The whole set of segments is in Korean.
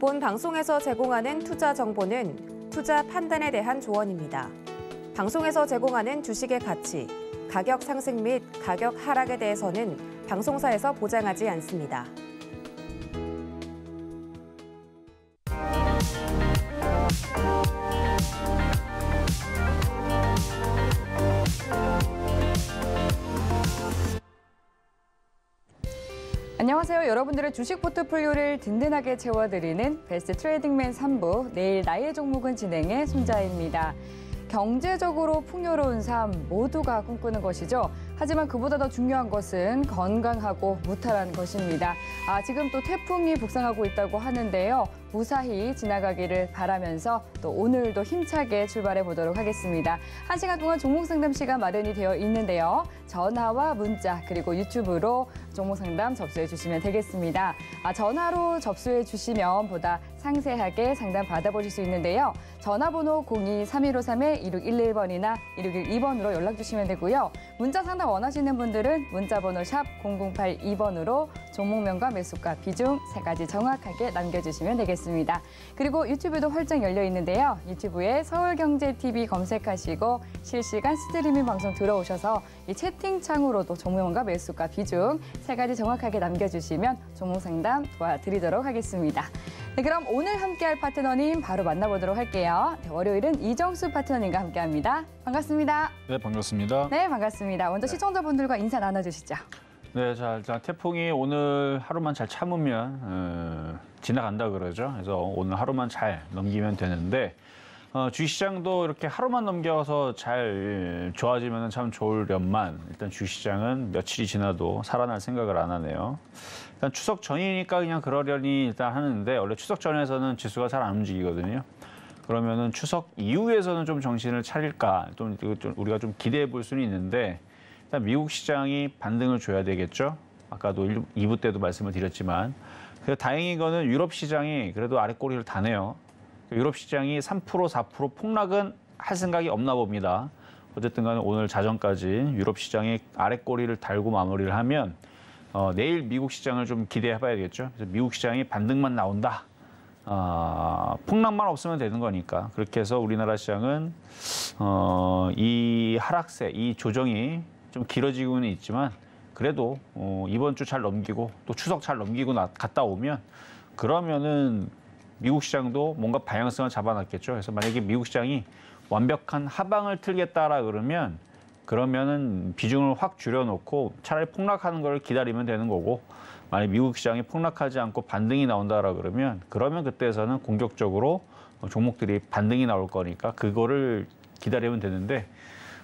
본 방송에서 제공하는 투자 정보는 투자 판단에 대한 조언입니다. 방송에서 제공하는 주식의 가치, 가격 상승 및 가격 하락에 대해서는 방송사에서 보장하지 않습니다. 안녕하세요. 여러분들의 주식 포트폴리오를 든든하게 채워드리는 베스트 트레이딩맨 3부, 내일 나의 종목은 진행의 손자입니다. 경제적으로 풍요로운 삶 모두가 꿈꾸는 것이죠. 하지만 그보다 더 중요한 것은 건강하고 무탈한 것입니다. 지금 또 태풍이 북상하고 있다고 하는데요. 무사히 지나가기를 바라면서 또 오늘도 힘차게 출발해 보도록 하겠습니다. 1시간 동안 종목 상담 시간 마련이 되어 있는데요. 전화와 문자 그리고 유튜브로 종목 상담 접수해 주시면 되겠습니다. 전화로 접수해 주시면 보다 상세하게 상담 받아보실 수 있는데요. 전화번호 02-3153-2611번이나 2612번으로 연락 주시면 되고요. 문자 상담 원하시는 분들은 문자번호 샵 0082번으로 종목명과 매수가, 비중 3가지 정확하게 남겨주시면 되겠습니다. 그리고 유튜브도 활짝 열려 있는데요. 유튜브에 서울경제TV 검색하시고 실시간 스트리밍 방송 들어오셔서 이 채팅창으로도 종목명과 매수가, 비중 3가지 정확하게 남겨주시면 종목 상담 도와드리도록 하겠습니다. 네, 그럼 오늘 함께할 파트너님 바로 만나보도록 할게요. 월요일은 이정수 파트너님과 함께합니다. 반갑습니다. 네, 반갑습니다. 네, 반갑습니다. 먼저 시청자분들과 인사 나눠주시죠. 네, 자, 일단 태풍이 오늘 하루만 잘 참으면 지나간다 그러죠. 그래서 오늘 하루만 잘 넘기면 되는데 주식시장도 이렇게 하루만 넘겨서 잘 좋아지면 참 좋으련만 일단 주식시장은 며칠이 지나도 살아날 생각을 안 하네요. 일단 추석 전이니까 그냥 그러려니 일단 하는데 원래 추석 전에서는 지수가 잘 안 움직이거든요. 그러면은 추석 이후에서는 좀 정신을 차릴까 좀 우리가 좀 기대해 볼 수는 있는데 일단 미국 시장이 반등을 줘야 되겠죠. 아까도 2부 때도 말씀을 드렸지만 그래서 다행인 거는 유럽 시장이 그래도 아랫꼬리를 다네요. 유럽 시장이 3%, 4% 폭락은 할 생각이 없나 봅니다. 어쨌든 간에 오늘 자정까지 유럽 시장이 아랫꼬리를 달고 마무리를 하면 내일 미국 시장을 좀 기대해 봐야 되겠죠. 그래서 미국 시장이 반등만 나온다. 폭락만 없으면 되는 거니까. 그렇게 해서 우리나라 시장은 이 하락세, 이 조정이 좀 길어지고는 있지만 그래도 이번 주 잘 넘기고 또 추석 잘 넘기고 갔다 오면 그러면은 미국 시장도 뭔가 방향성을 잡아놨겠죠. 그래서 만약에 미국 시장이 완벽한 하방을 틀겠다라 그러면은 비중을 확 줄여놓고 차라리 폭락하는 걸 기다리면 되는 거고 만약 미국 시장이 폭락하지 않고 반등이 나온다라 그러면 그때에서는 공격적으로 종목들이 반등이 나올 거니까 그거를 기다리면 되는데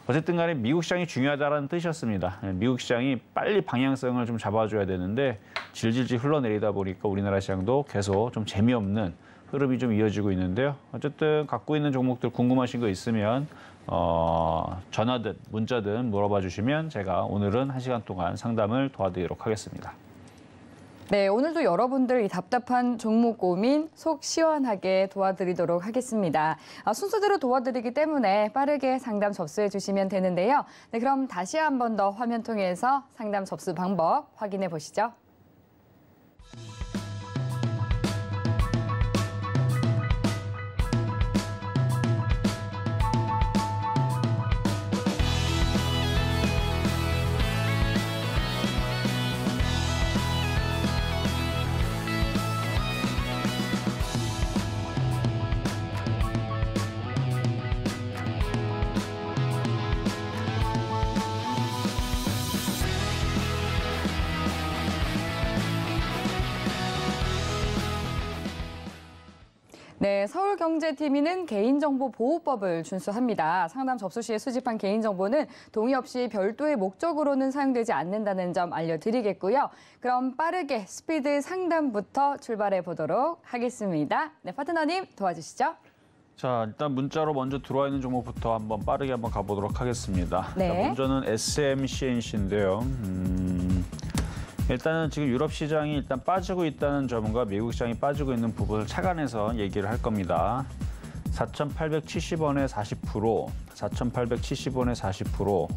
어쨌든 간에 미국 시장이 중요하다는 뜻이었습니다. 미국 시장이 빨리 방향성을 좀 잡아줘야 되는데 질질질 흘러내리다 보니까 우리나라 시장도 계속 좀 재미없는 흐름이 좀 이어지고 있는데요. 어쨌든 갖고 있는 종목들 궁금하신 거 있으면 전화든 문자든 물어봐 주시면 제가 오늘은 1시간 동안 상담을 도와드리도록 하겠습니다. 네, 오늘도 여러분들 이 답답한 종목 고민 속 시원하게 도와드리도록 하겠습니다. 순서대로 도와드리기 때문에 빠르게 상담 접수해 주시면 되는데요. 네, 그럼 다시 한 번 더 화면 통해서 상담 접수 방법 확인해 보시죠. 네, 서울경제TV는 개인정보보호법을 준수합니다. 상담 접수 시에 수집한 개인정보는 동의 없이 별도의 목적으로는 사용되지 않는다는 점 알려드리겠고요. 그럼 빠르게 스피드 상담부터 출발해 보도록 하겠습니다. 네, 파트너님 도와주시죠. 자, 일단 문자로 먼저 들어와 있는 종목부터 한번 빠르게 한번 가보도록 하겠습니다. 네. 자, 먼저는 SMCNC인데요. 일단은 지금 유럽 시장이 일단 빠지고 있다는 점과 미국 시장이 빠지고 있는 부분을 착안해서 얘기를 할 겁니다. 4,870원에 40%, 4,870원에 40%.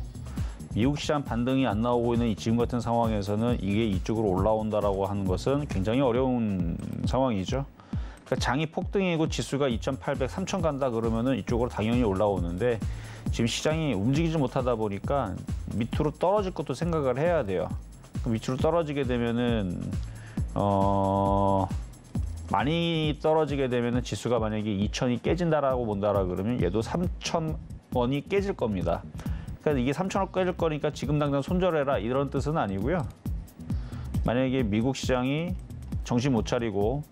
미국 시장 반등이 안 나오고 있는 지금 같은 상황에서는 이게 이쪽으로 올라온다라고 하는 것은 굉장히 어려운 상황이죠. 그러니까 장이 폭등이고 지수가 2,800, 3,000 간다 그러면은 이쪽으로 당연히 올라오는데 지금 시장이 움직이지 못하다 보니까 밑으로 떨어질 것도 생각을 해야 돼요. 밑으로 떨어지게 되면은 많이 떨어지게 되면은 지수가 만약에 2,000이 깨진다라고 본다라 그러면 얘도 3,000원이 깨질 겁니다. 그러니까 이게 3,000원 깨질 거니까 지금 당장 손절해라 이런 뜻은 아니고요. 만약에 미국 시장이 정신 못 차리고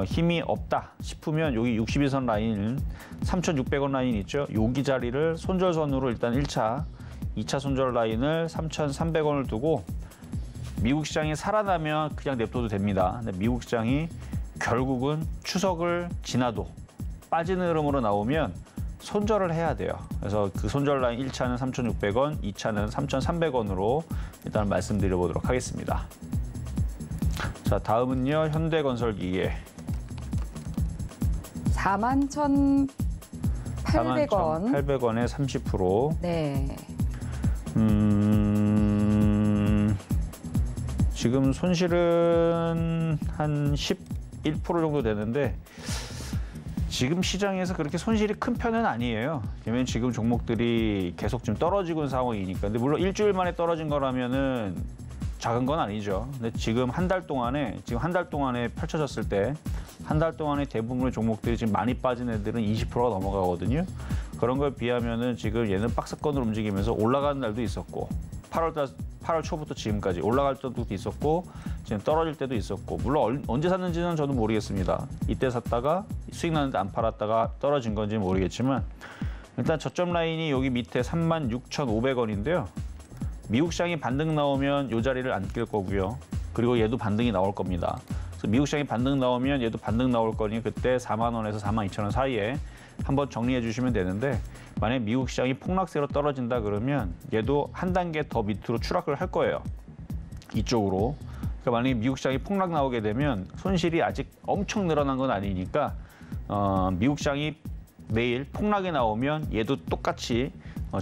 힘이 없다 싶으면 여기 62선 라인 3,600원 라인 있죠. 여기 자리를 손절선으로 일단 1차, 2차 손절 라인을 3,300원을 두고 미국 시장이 살아나면 그냥 냅둬도 됩니다. 근데 미국 시장이 결국은 추석을 지나도 빠지는 흐름으로 나오면 손절을 해야 돼요. 그래서 그 손절 라인 1차는 3,600원, 2차는 3,300원으로 일단 말씀드려보도록 하겠습니다. 자, 다음은요. 현대건설기계. 41,800원. 41,800원에 30%. 네. 지금 손실은 한 11% 정도 되는데 지금 시장에서 그렇게 손실이 큰 편은 아니에요. 왜냐면 지금 종목들이 계속 좀 떨어지고 있는 상황이니까. 근데 물론 일주일 만에 떨어진 거라면은 작은 건 아니죠. 근데 지금 한 달 동안에 펼쳐졌을 때 한 달 동안에 대부분의 종목들이 지금 많이 빠진 애들은 20%가 넘어가거든요. 그런 걸 비하면은 지금 얘는 박스권으로 움직이면서 올라가는 날도 있었고 8월 초부터 지금까지 올라갈 때도 있었고 지금 떨어질 때도 있었고 물론 언제 샀는지는 저도 모르겠습니다. 이때 샀다가 수익 나는데 안 팔았다가 떨어진 건지 모르겠지만 일단 저점 라인이 여기 밑에 36,500원인데요. 미국 시장이 반등 나오면 이 자리를 안 깰 거고요. 그리고 얘도 반등이 나올 겁니다. 그래서 미국 시장이 반등 나오면 얘도 반등 나올 거니 그때 4만 원에서 42,000원 사이에 한번 정리해 주시면 되는데 만약 미국 시장이 폭락세로 떨어진다 그러면 얘도 한 단계 더 밑으로 추락을 할 거예요. 이쪽으로. 그러니까 만약에 미국 시장이 폭락 나오게 되면 손실이 아직 엄청 늘어난 건 아니니까 미국 시장이 내일 폭락이 나오면 얘도 똑같이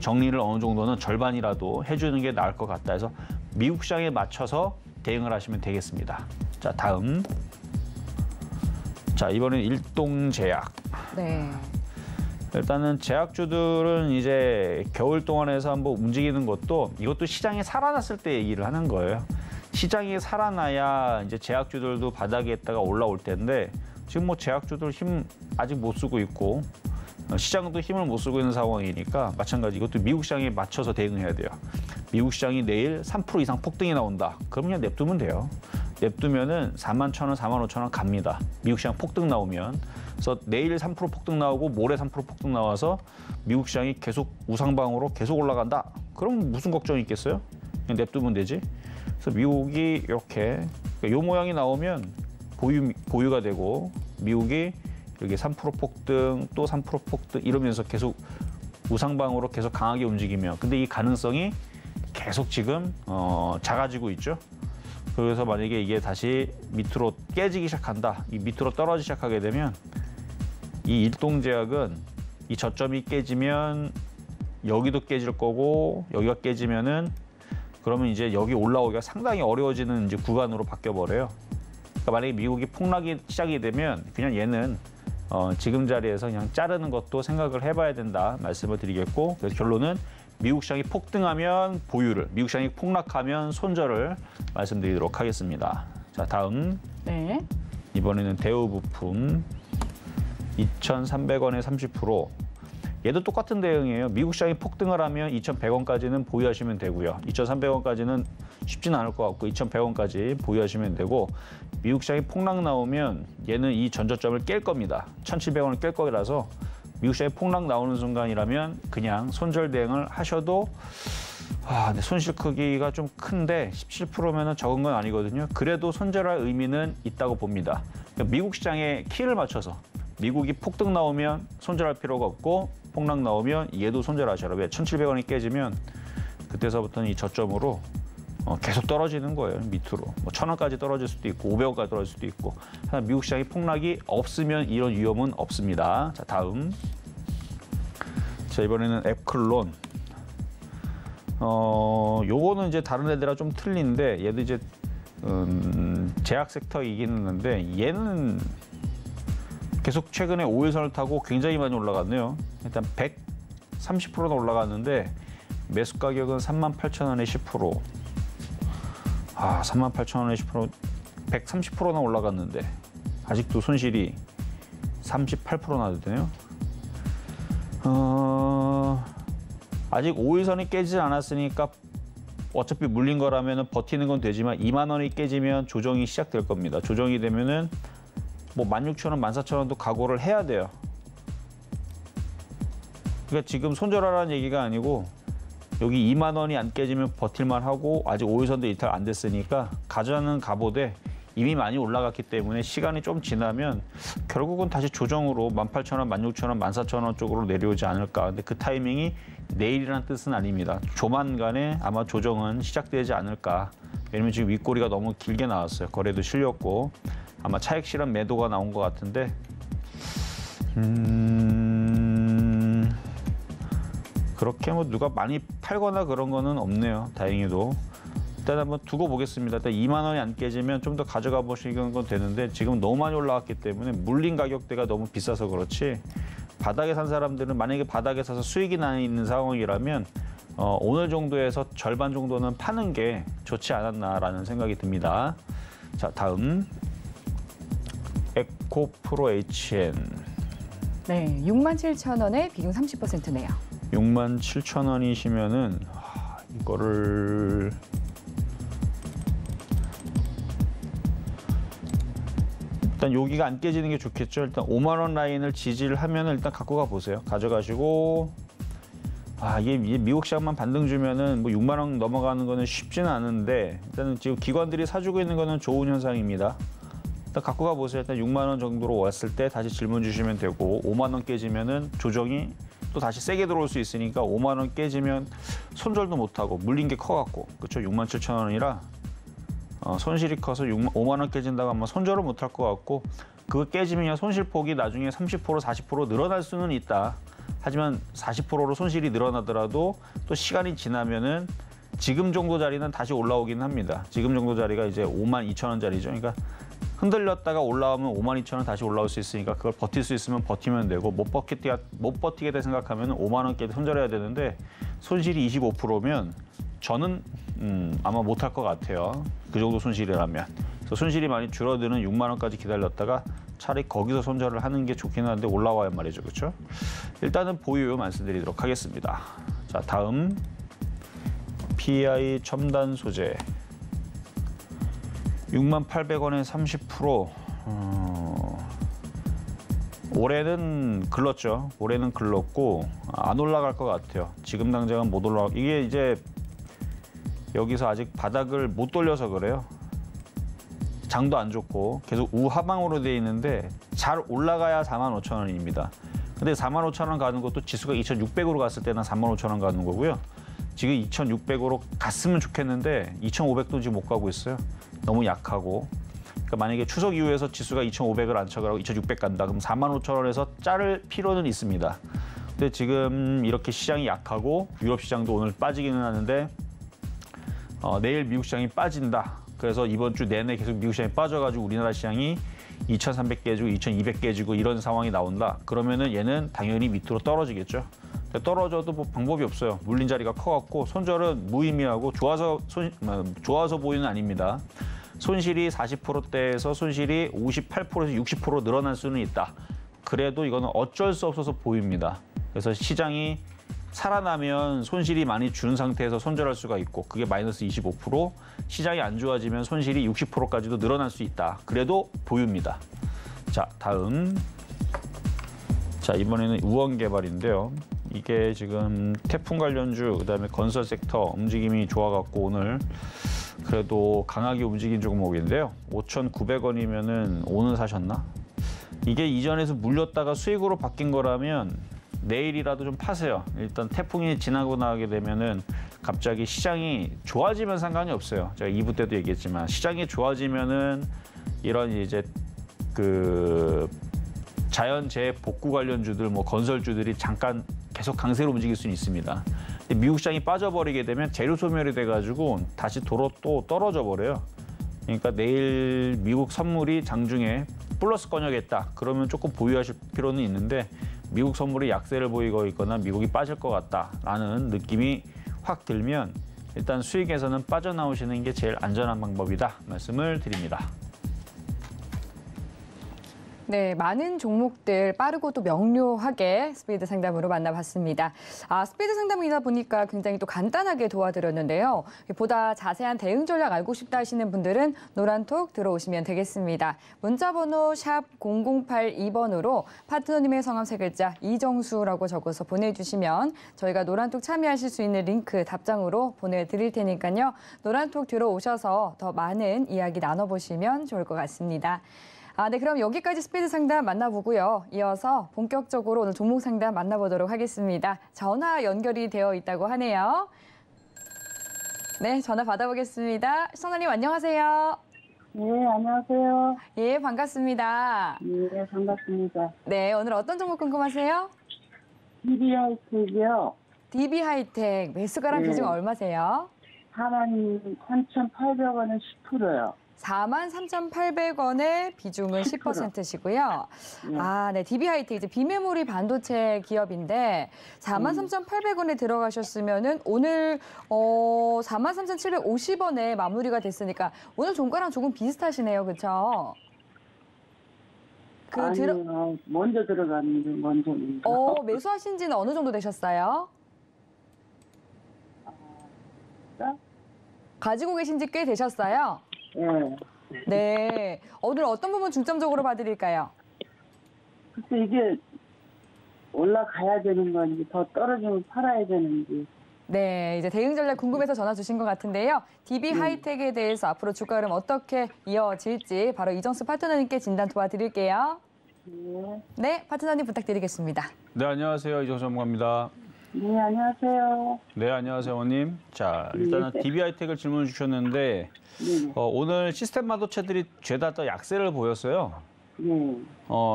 정리를 어느 정도는 절반이라도 해주는 게 나을 것 같다 해서 미국 시장에 맞춰서 대응을 하시면 되겠습니다. 자, 다음. 자, 이번엔 일동제약. 네. 일단은 제약주들은 이제 겨울 동안에서 한번 움직이는 것도 이것도 시장이 살아났을 때 얘기를 하는 거예요. 시장이 살아나야 이제 제약주들도 바닥에 있다가 올라올 텐데 지금 뭐 제약주들 힘 아직 못 쓰고 있고 시장도 힘을 못 쓰고 있는 상황이니까 마찬가지 이것도 미국 시장에 맞춰서 대응해야 돼요. 미국 시장이 내일 3% 이상 폭등이 나온다. 그럼 그냥 냅두면 돼요. 냅두면은 41,000원, 45,000원 갑니다. 미국 시장 폭등 나오면. 그래서 내일 3% 폭등 나오고 모레 3% 폭등 나와서 미국 시장이 계속 우상방으로 계속 올라간다. 그럼 무슨 걱정이 있겠어요? 그냥 냅두면 되지. 그래서 미국이 이렇게 이 모양이 나오면 보유가 되고 미국이 이렇게 3% 폭등 또 3% 폭등 이러면서 계속 우상방으로 계속 강하게 움직이며 근데 이 가능성이 계속 지금 작아지고 있죠. 그래서 만약에 이게 다시 밑으로 깨지기 시작한다. 이 밑으로 떨어지기 시작하게 되면 이 일동제약은 이 저점이 깨지면 여기도 깨질 거고 여기가 깨지면은 그러면 이제 여기 올라오기가 상당히 어려워지는 이제 구간으로 바뀌어 버려요. 그러니까 만약에 미국이 폭락이 시작이 되면 그냥 얘는 지금 자리에서 그냥 자르는 것도 생각을 해봐야 된다 말씀을 드리겠고 그래서 결론은 미국 시장이 폭등하면 보유를, 미국 시장이 폭락하면 손절을 말씀드리도록 하겠습니다. 자, 다음. 네. 이번에는 대우부품 2,300원에 30%. 얘도 똑같은 대응이에요. 미국 시장이 폭등을 하면 2,100원까지는 보유하시면 되고요. 2,300원까지는 쉽지는 않을 것 같고 2,100원까지 보유하시면 되고 미국 시장이 폭락 나오면 얘는 이 전저점을 깰 겁니다. 1,700원을 깰 거라서 미국 시장이 폭락 나오는 순간이라면 그냥 손절 대응을 하셔도 근데 손실 크기가 좀 큰데 17%면은 적은 건 아니거든요. 그래도 손절할 의미는 있다고 봅니다. 그러니까 미국 시장에 키를 맞춰서 미국이 폭등 나오면 손절할 필요가 없고 폭락 나오면 얘도 손절하셔라. 왜? 1,700원이 깨지면 그때서부터는 이 저점으로 계속 떨어지는 거예요. 밑으로. 뭐 1,000원까지 떨어질 수도 있고 500원까지 떨어질 수도 있고. 하지만 미국 시장이 폭락이 없으면 이런 위험은 없습니다. 자, 다음. 자, 이번에는 앱클론. 요거는 이제 다른 애들이랑 좀 틀린데 얘도 이제 제약 섹터이긴 했는데 얘는 계속 최근에 5일선을 타고 굉장히 많이 올라갔네요. 일단 130%나 올라갔는데 매수 가격은 38,000원에 10%. 38,000원에 10%, 130%나 올라갔는데 아직도 손실이 38%나 되네요. 아직 5일선이 깨지지 않았으니까 어차피 물린 거라면 버티는 건 되지만 2만 원이 깨지면 조정이 시작될 겁니다. 조정이 되면은 뭐 16,000원, 14,000원도 각오를 해야 돼요. 그러니까 지금 손절하라는 얘기가 아니고 여기 2만 원이 안 깨지면 버틸만 하고 아직 5일선도 이탈 안 됐으니까 가져가는 값보다 이미 많이 올라갔기 때문에 시간이 좀 지나면 결국은 다시 조정으로 18,000원, 16,000원, 14,000원 쪽으로 내려오지 않을까. 근데 그 타이밍이 내일이라는 뜻은 아닙니다. 조만간에 아마 조정은 시작되지 않을까. 왜냐면 지금 윗꼬리가 너무 길게 나왔어요. 거래도 실렸고 아마 차익 실현 매도가 나온 것 같은데 그렇게 뭐 누가 많이 팔거나 그런 거는 없네요. 다행히도. 일단 한번 두고 보겠습니다. 일단 2만 원이 안 깨지면 좀 더 가져가 보시는 건 되는데 지금 너무 많이 올라왔기 때문에 물린 가격대가 너무 비싸서 그렇지 바닥에 산 사람들은 만약에 바닥에 사서 수익이 나 있는 상황이라면 오늘 정도에서 절반 정도는 파는 게 좋지 않았나라는 생각이 듭니다. 자, 다음 에코프로 HN. 네, 67,000원에 비중 30%네요. 67,000원이시면은 이거를 일단 여기가 안 깨지는 게 좋겠죠. 일단 5만 원 라인을 지지를 하면은 일단 갖고 가 보세요. 가져가시고 이게 미국 시장만 반등 주면은 뭐 6만 원 넘어가는 거는 쉽지는 않은데 일단은 지금 기관들이 사주고 있는 거는 좋은 현상입니다. 일단 갖고 가 보세요. 일단 6만 원 정도로 왔을 때 다시 질문 주시면 되고 5만 원 깨지면은 조정이 또 다시 세게 들어올 수 있으니까 5만 원 깨지면 손절도 못 하고 물린 게 커갖고 그렇죠. 67,000원이라 손실이 커서 5만 원 깨진다고 아마 손절을 못 할 것 같고 그거 깨지면 손실폭이 나중에 30% 40% 늘어날 수는 있다. 하지만 40%로 손실이 늘어나더라도 또 시간이 지나면은 지금 정도 자리는 다시 올라오긴 합니다. 지금 정도 자리가 이제 52,000원짜리죠. 그러니까 흔들렸다가 올라오면 52,000원 다시 올라올 수 있으니까 그걸 버틸 수 있으면 버티면 되고 못 버티겠다 생각하면 5만 원께 손절해야 되는데 손실이 25%면 저는 아마 못할 것 같아요. 그 정도 손실이라면. 그래서 손실이 많이 줄어드는 6만 원까지 기다렸다가 차라리 거기서 손절을 하는 게 좋긴 한데 올라와야 말이죠. 그렇죠? 일단은 보유 말씀드리도록 하겠습니다. 자, 다음 PI 첨단 소재 68,000원에 30%. 올해는 글렀죠. 올해는 글렀고 안 올라갈 것 같아요. 지금 당장은 못 올라가. 이게 이제 여기서 아직 바닥을 못 돌려서 그래요. 장도 안 좋고 계속 우하방으로 돼 있는데 잘 올라가야 45,000원입니다. 근데 45,000원 가는 것도 지수가 2,600으로 갔을 때는 35,000원 가는 거고요. 지금 2,600으로 갔으면 좋겠는데 2,500도 지금 못 가고 있어요. 너무 약하고. 그러니까 만약에 추석 이후에서 지수가 2,500을 안 쳐가고 2,600 간다. 그럼 45,000원에서 자를 필요는 있습니다. 근데 지금 이렇게 시장이 약하고 유럽 시장도 오늘 빠지기는 하는데 내일 미국 시장이 빠진다. 그래서 이번 주 내내 계속 미국 시장이 빠져가지고 우리나라 시장이 2,300 깨지고 2,200 깨지고 이런 상황이 나온다. 그러면은 얘는 당연히 밑으로 떨어지겠죠. 떨어져도 뭐 방법이 없어요. 물린 자리가 커갖고 손절은 무의미하고 좋아서 보이는 아닙니다. 손실이 40%대에서 손실이 58%에서 60% 늘어날 수는 있다. 그래도 이거는 어쩔 수 없어서 보입니다. 그래서 시장이 살아나면 손실이 많이 준 상태에서 손절할 수가 있고 그게 마이너스 25%, 시장이 안 좋아지면 손실이 60%까지도 늘어날 수 있다. 그래도 보유입니다. 자, 다음. 자, 이번에는 우원개발인데요. 이게 지금 태풍 관련주, 그다음에 건설 섹터 움직임이 좋아갖고 오늘 그래도 강하게 움직인 종목인데요. 5,900원이면은 오늘 사셨나? 이게 이전에서 물렸다가 수익으로 바뀐 거라면 내일이라도 좀 파세요. 일단 태풍이 지나고 나게 되면은 갑자기 시장이 좋아지면 상관이 없어요. 제가 2부 때도 얘기했지만 시장이 좋아지면은 이런 이제 그 자연재해 복구 관련주들, 뭐 건설주들이 잠깐 계속 강세로 움직일 수는 있습니다. 근데 미국 시장이 빠져버리게 되면 재료 소멸이 돼가지고 다시 도로 또 떨어져 버려요. 그러니까 내일 미국 선물이 장중에 플러스 권역했다. 그러면 조금 보유하실 필요는 있는데 미국 선물이 약세를 보이고 있거나 미국이 빠질 것 같다라는 느낌이 확 들면 일단 수익에서는 빠져나오시는 게 제일 안전한 방법이다 말씀을 드립니다. 네, 많은 종목들 빠르고 또 명료하게 스피드 상담으로 만나봤습니다. 스피드 상담이다 보니까 굉장히 또 간단하게 도와드렸는데요. 보다 자세한 대응 전략 알고 싶다 하시는 분들은 노란톡 들어오시면 되겠습니다. 문자번호 샵 0082번으로 파트너님의 성함 세 글자 이정수라고 적어서 보내주시면 저희가 노란톡 참여하실 수 있는 링크 답장으로 보내드릴 테니까요. 노란톡 들어오셔서 더 많은 이야기 나눠보시면 좋을 것 같습니다. 네, 그럼 여기까지 스피드 상담 만나보고요. 이어서 본격적으로 오늘 종목 상담 만나보도록 하겠습니다. 전화 연결이 되어 있다고 하네요. 네, 전화 받아보겠습니다. 시청자님 안녕하세요. 네, 안녕하세요. 예, 반갑습니다. 네, 반갑습니다. 네, 오늘 어떤 종목 궁금하세요? DB하이텍이요. DB하이텍 매수가랑 네. 비중 얼마세요? 43,800원은 10%요. 43,800원의 비중은 10%시고요. 네. 네, DB하이텍 이제 비메모리 반도체 기업인데 43,800원에 들어가셨으면은 오늘 43,750원에 마무리가 됐으니까 오늘 종가랑 조금 비슷하시네요, 그렇죠? 아니요, 먼저 들어갔는데, 먼저. 매수하신 지는 어느 정도 되셨어요? 가지고 계신 지 꽤 되셨어요? 네. 네. 오늘 어떤 부분 중점적으로 봐드릴까요? 글쎄, 이게 올라가야 되는 건지, 더 떨어지면 팔아야 되는지. 네, 이제 대응 전략 궁금해서 전화 주신 것 같은데요. DB 하이텍에 대해서 앞으로 주가 흐름 어떻게 이어질지 바로 이정수 파트너님께 진단 도와드릴게요. 네. 네, 파트너님 부탁드리겠습니다. 네, 안녕하세요. 이정수 전문가입니다. 네, 안녕하세요. 네, 안녕하세요, 원님. 자, 일단은 네. DB하이텍을 질문 주셨는데 네. 오늘 시스템 반도체들이 죄다 또 약세를 보였어요. 네.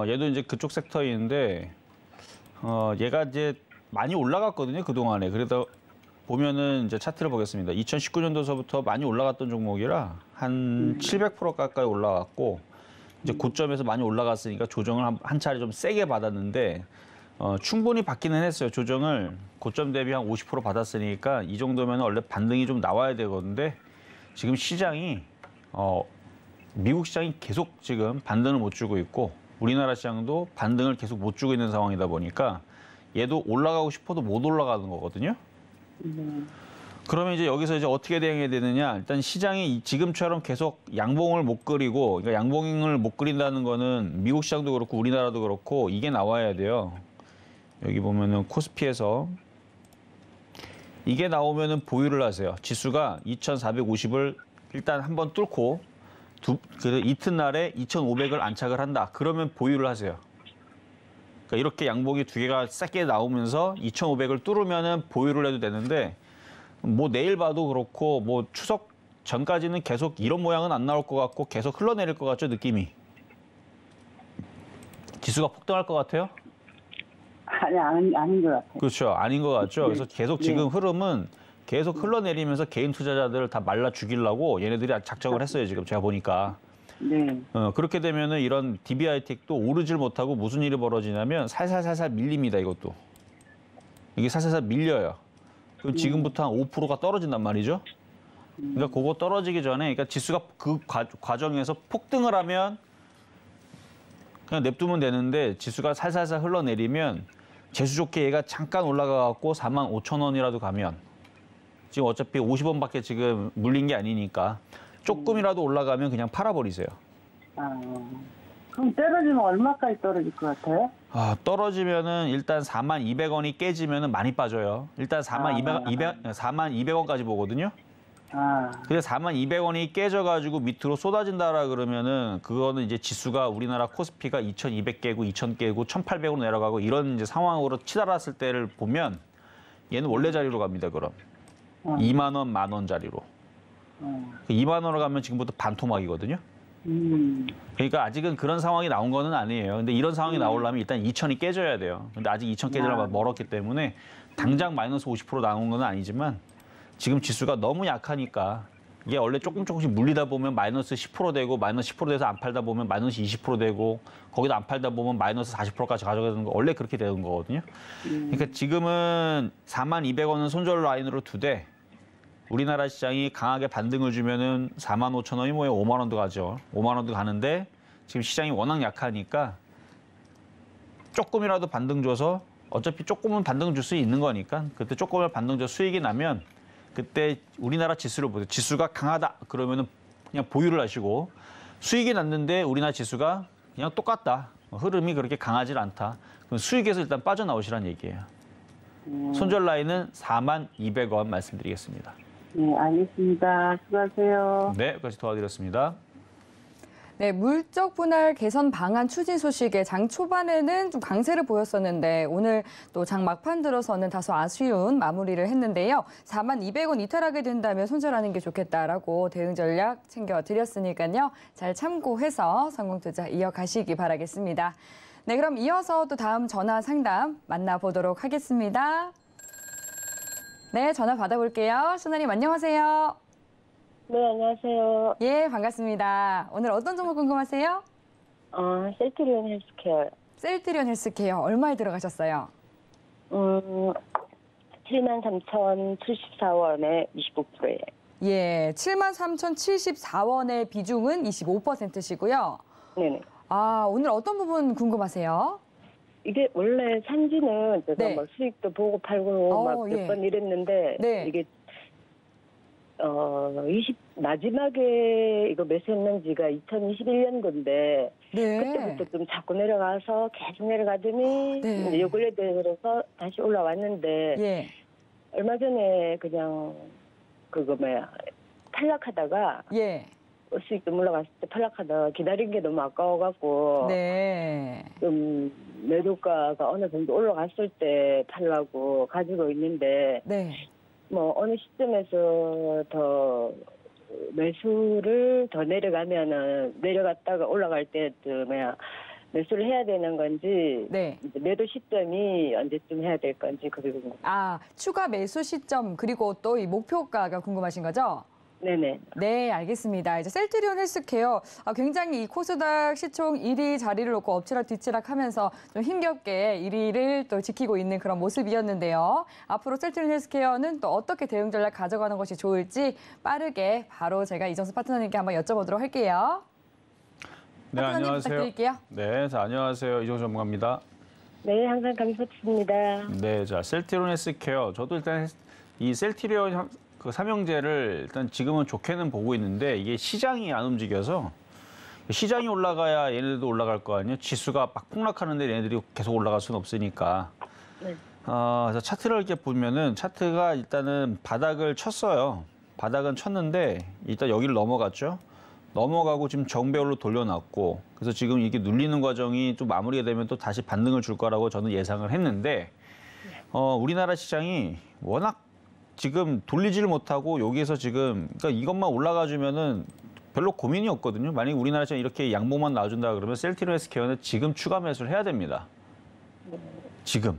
얘도 이제 그쪽 섹터인데 얘가 이제 많이 올라갔거든요, 그동안에. 그래서 보면은 이제 차트를 보겠습니다. 2019년도서부터 많이 올라갔던 종목이라 한 700% 가까이 올라갔고 이제 고점에서 많이 올라갔으니까 조정을 한 차례 좀 세게 받았는데 충분히 받기는 했어요. 조정을 고점 대비 한 50% 받았으니까 이 정도면 원래 반등이 좀 나와야 되거든데 지금 시장이 미국 시장이 계속 지금 반등을 못 주고 있고 우리나라 시장도 반등을 계속 못 주고 있는 상황이다 보니까 얘도 올라가고 싶어도 못 올라가는 거거든요. 그러면 이제 여기서 이제 어떻게 대응해야 되느냐? 일단 시장이 지금처럼 계속 양봉을 못 그리고, 그러니까 양봉을 못 그린다는 거는 미국 시장도 그렇고 우리나라도 그렇고 이게 나와야 돼요. 여기 보면은 코스피에서 이게 나오면은 보유를 하세요. 지수가 2,450을 일단 한번 뚫고 그 이튿날에 2,500을 안착을 한다. 그러면 보유를 하세요. 그러니까 이렇게 양봉이 두 개가 세게 나오면서 2,500을 뚫으면은 보유를 해도 되는데 뭐 내일 봐도 그렇고 뭐 추석 전까지는 계속 이런 모양은 안 나올 것 같고 계속 흘러내릴 것 같죠, 느낌이. 지수가 폭등할 것 같아요? 아닌 것 같아요. 그렇죠. 아닌 것 같죠. 그래서 계속 지금 흐름은 계속 흘러내리면서 개인 투자자들을 다 말라 죽이려고 얘네들이 작정을 했어요, 지금 제가 보니까. 네. 그렇게 되면은 이런 DB하이텍도 오르질 못하고 무슨 일이 벌어지냐면 살살살살 밀립니다, 이것도. 이게 살살살 밀려요. 그럼 지금부터 한 5%가 떨어진단 말이죠. 그러니까 그거 떨어지기 전에, 그러니까 지수가 그 과정에서 폭등을 하면 그냥 냅두면 되는데 지수가 살살살 흘러내리면 재수 좋게 얘가 잠깐 올라가갖고 45,000원이라도 가면 지금 어차피 50원밖에 지금 물린 게 아니니까 조금이라도 올라가면 그냥 팔아버리세요. 그럼 떨어지면 얼마까지 떨어질 것 같아요? 떨어지면은 일단 42,200원이 깨지면은 많이 빠져요. 일단 42,200원까지 보거든요. 근데 42,200원이 깨져가지고 밑으로 쏟아진다라 그러면은 그거는 이제 지수가 우리나라 코스피가 2,200 깨고 2,000 깨고 1,800으로 내려가고 이런 이제 상황으로 치달았을 때를 보면 얘는 원래 자리로 갑니다. 그럼 2만 원, 10,000원 자리로. 2만 원으로 가면 지금부터 반토막이거든요. 그러니까 아직은 그런 상황이 나온 거는 아니에요. 근데 이런 상황이 나오려면 일단 2,000이 깨져야 돼요. 근데 아직 2,000 깨지려면 멀었기 때문에 당장 마이너스 50% 나온 건 아니지만 지금 지수가 너무 약하니까 이게 원래 조금씩 물리다 보면 마이너스 10% 되고 마이너스 10% 돼서 안 팔다 보면 마이너스 20% 되고 거기도 안 팔다 보면 마이너스 40%까지 가져가는 거 원래 그렇게 되는 거거든요. 그러니까 지금은 42,000원은 손절 라인으로 두되 우리나라 시장이 강하게 반등을 주면은 45,000원이 뭐예요? 5만 원도 가죠. 5만 원도 가는데 지금 시장이 워낙 약하니까 조금이라도 반등 줘서 어차피 조금은 반등 줄 수 있는 거니까 그때 조금을 반등 줘 수익이 나면 그때 우리나라 지수를 보세요. 지수가 강하다 그러면은 그냥 보유를 하시고 수익이 났는데 우리나라 지수가 그냥 똑같다. 흐름이 그렇게 강하지 않다. 그럼 수익에서 일단 빠져나오시라는 얘기예요. 손절 라인은 42,000원 말씀드리겠습니다. 네, 알겠습니다. 수고하세요. 네, 여기까지 도와드렸습니다. 네, 물적 분할 개선 방안 추진 소식에 장 초반에는 좀 강세를 보였었는데 오늘 또 장 막판 들어서는 다소 아쉬운 마무리를 했는데요. 42,000원 이탈하게 된다면 손절하는 게 좋겠다라고 대응 전략 챙겨드렸으니까요. 잘 참고해서 성공 투자 이어가시기 바라겠습니다. 네, 그럼 이어서 또 다음 전화 상담 만나보도록 하겠습니다. 네, 전화 받아볼게요. 신하님 안녕하세요. 네, 안녕하세요. 예, 반갑습니다. 오늘 어떤 종목 궁금하세요? 셀트리온 헬스케어. 셀트리온 헬스케어 얼마에 들어가셨어요? 73,074원에 25%예요. 예, 73,074원의 비중은 25%시고요. 네네. 아, 오늘 어떤 부분 궁금하세요? 이게 원래 산지는 제가 네. 뭐 수익도 보고 팔고 막 몇 예. 번 이랬는데 네. 이게 마지막에 이거 매수했는지가 2021년도인데 네. 그때부터 좀 자꾸 내려가서 계속 내려가더니 네. 이제 요 근래 들어서 다시 올라왔는데 예. 얼마 전에 그냥 그거 뭐야 탈락하다가 예. 수익 좀 올라갔을 때 탈락하다가 기다린 게 너무 아까워갖고 네. 좀 매도가가 어느 정도 올라갔을 때 팔라고 가지고 있는데 네. 뭐 어느 시점에서 더 매수를 더 내려갔다가 올라갈 때 매수를 해야 되는 건지 네. 이제 매도 시점이 언제쯤 해야 될 건지 그게 궁금해요. 아, 추가 매수 시점 그리고 또 이 목표가가 궁금하신 거죠? 네네. 네, 알겠습니다. 이제 셀트리온 헬스케어 굉장히 이 코스닥 시총 1위 자리를 놓고 엎치락 뒤치락 하면서 좀 힘겹게 1위를 또 지키고 있는 그런 모습이었는데요. 앞으로 셀트리온 헬스케어는 또 어떻게 대응 전략 가져가는 것이 좋을지 빠르게 바로 제가 이정수 파트너님께 한번 여쭤보도록 할게요. 네, 파트너님 안녕하세요. 부탁드릴게요. 네, 자, 안녕하세요. 이종수 전문가입니다. 네, 항상 감사드립니다. 네, 자, 셀트리온 헬스케어. 저도 일단 이 셀트리온 그 삼형제를 일단 지금은 좋게는 보고 있는데 이게 시장이 안 움직여서 시장이 올라가야 얘네들도 올라갈 거 아니에요. 지수가 막 폭락하는데 얘네들이 계속 올라갈 수는 없으니까. 네. 그래서 차트를 이렇게 보면은 차트가 일단은 바닥을 쳤어요. 바닥은 쳤는데 일단 여기를 넘어갔죠. 넘어가고 지금 정배열로 돌려놨고 그래서 지금 이게 눌리는 과정이 좀 마무리가 되면 또 다시 반등을 줄 거라고 저는 예상을 했는데 우리나라 시장이 워낙 지금 돌리지를 못하고 여기에서 지금 그러니까 이것만 올라가 주면은 별로 고민이 없거든요. 만약에 우리나라 시장 이렇게 양봉만 나와준다 그러면 셀트리온 헬스케어는 지금 추가 매수를 해야 됩니다. 지금.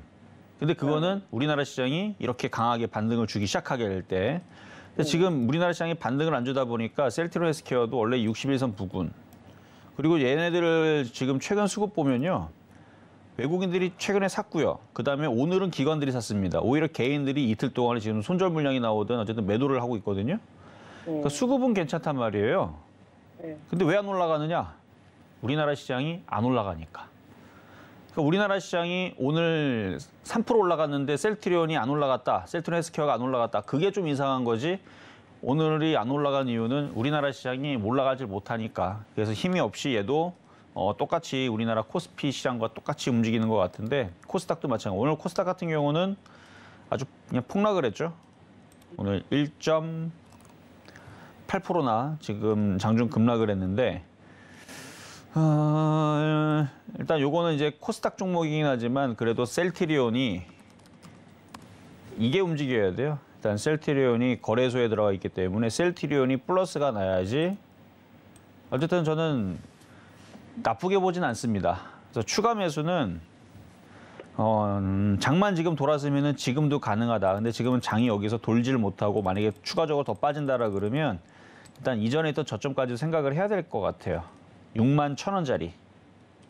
근데 그거는 우리나라 시장이 이렇게 강하게 반등을 주기 시작하게 될 때. 근데 지금 우리나라 시장이 반등을 안 주다 보니까 셀트리온 헬스케어도 원래 61선 부근. 그리고 얘네들을 지금 최근 수급 보면요. 외국인들이 최근에 샀고요. 그다음에 오늘은 기관들이 샀습니다. 오히려 개인들이 이틀 동안에 지금 손절 물량이 나오든 어쨌든 매도를 하고 있거든요. 그러니까 수급은 괜찮단 말이에요. 네. 근데 왜 안 올라가느냐? 우리나라 시장이 안 올라가니까. 그러니까 우리나라 시장이 오늘 3% 올라갔는데 셀트리온이 안 올라갔다. 셀트리온 헬스케어가 안 올라갔다. 그게 좀 이상한 거지. 오늘이 안 올라간 이유는 우리나라 시장이 올라가질 못하니까. 그래서 힘이 없이 얘도 똑같이 우리나라 코스피 시장과 똑같이 움직이는 것 같은데 코스닥도 마찬가지고 오늘 코스닥 같은 경우는 아주 그냥 폭락을 했죠. 오늘 1.8%나 지금 장중 급락을 했는데 일단 요거는 이제 코스닥 종목이긴 하지만 그래도 셀트리온이 이게 움직여야 돼요. 일단 셀트리온이 거래소에 들어가 있기 때문에 셀트리온이 플러스가 나야지. 어쨌든 저는 나쁘게 보진 않습니다. 그래서 추가 매수는 장만 지금 돌았으면은 지금도 가능하다. 근데 지금은 장이 여기서 돌지를 못하고 만약에 추가적으로 더 빠진다라 그러면 일단 이전에 있던 저점까지 생각을 해야 될 것 같아요. 6만 1,000원짜리.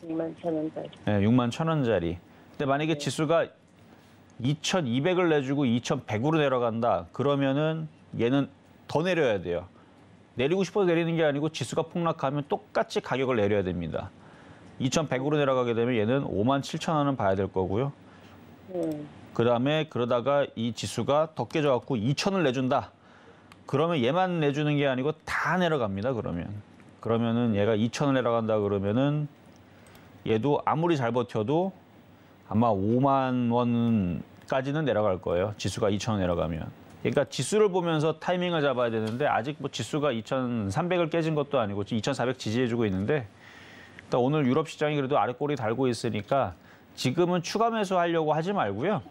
6만 1,000원짜리. 네, 6만 1,000원짜리. 근데 만약에 지수가 2,200을 내주고 2,100으로 내려간다. 그러면은 얘는 더 내려야 돼요. 내리고 싶어서 내리는 게 아니고 지수가 폭락하면 똑같이 가격을 내려야 됩니다. 2,100으로 내려가게 되면 얘는 57,000원은 봐야 될 거고요. 그다음에 그러다가 이 지수가 더 깨져갖고 2,000을 내준다. 그러면 얘만 내주는 게 아니고 다 내려갑니다. 그러면은 얘가 2,000을 내려간다 그러면은 얘도 아무리 잘 버텨도 아마 5만 원까지는 내려갈 거예요. 지수가 2,000원 내려가면. 그러니까 지수를 보면서 타이밍을 잡아야 되는데 아직 뭐 지수가 2,300을 깨진 것도 아니고 지금 2,400 지지해주고 있는데 일단 오늘 유럽 시장이 그래도 아래 꼬리 달고 있으니까 지금은 추가 매수하려고 하지 말고요.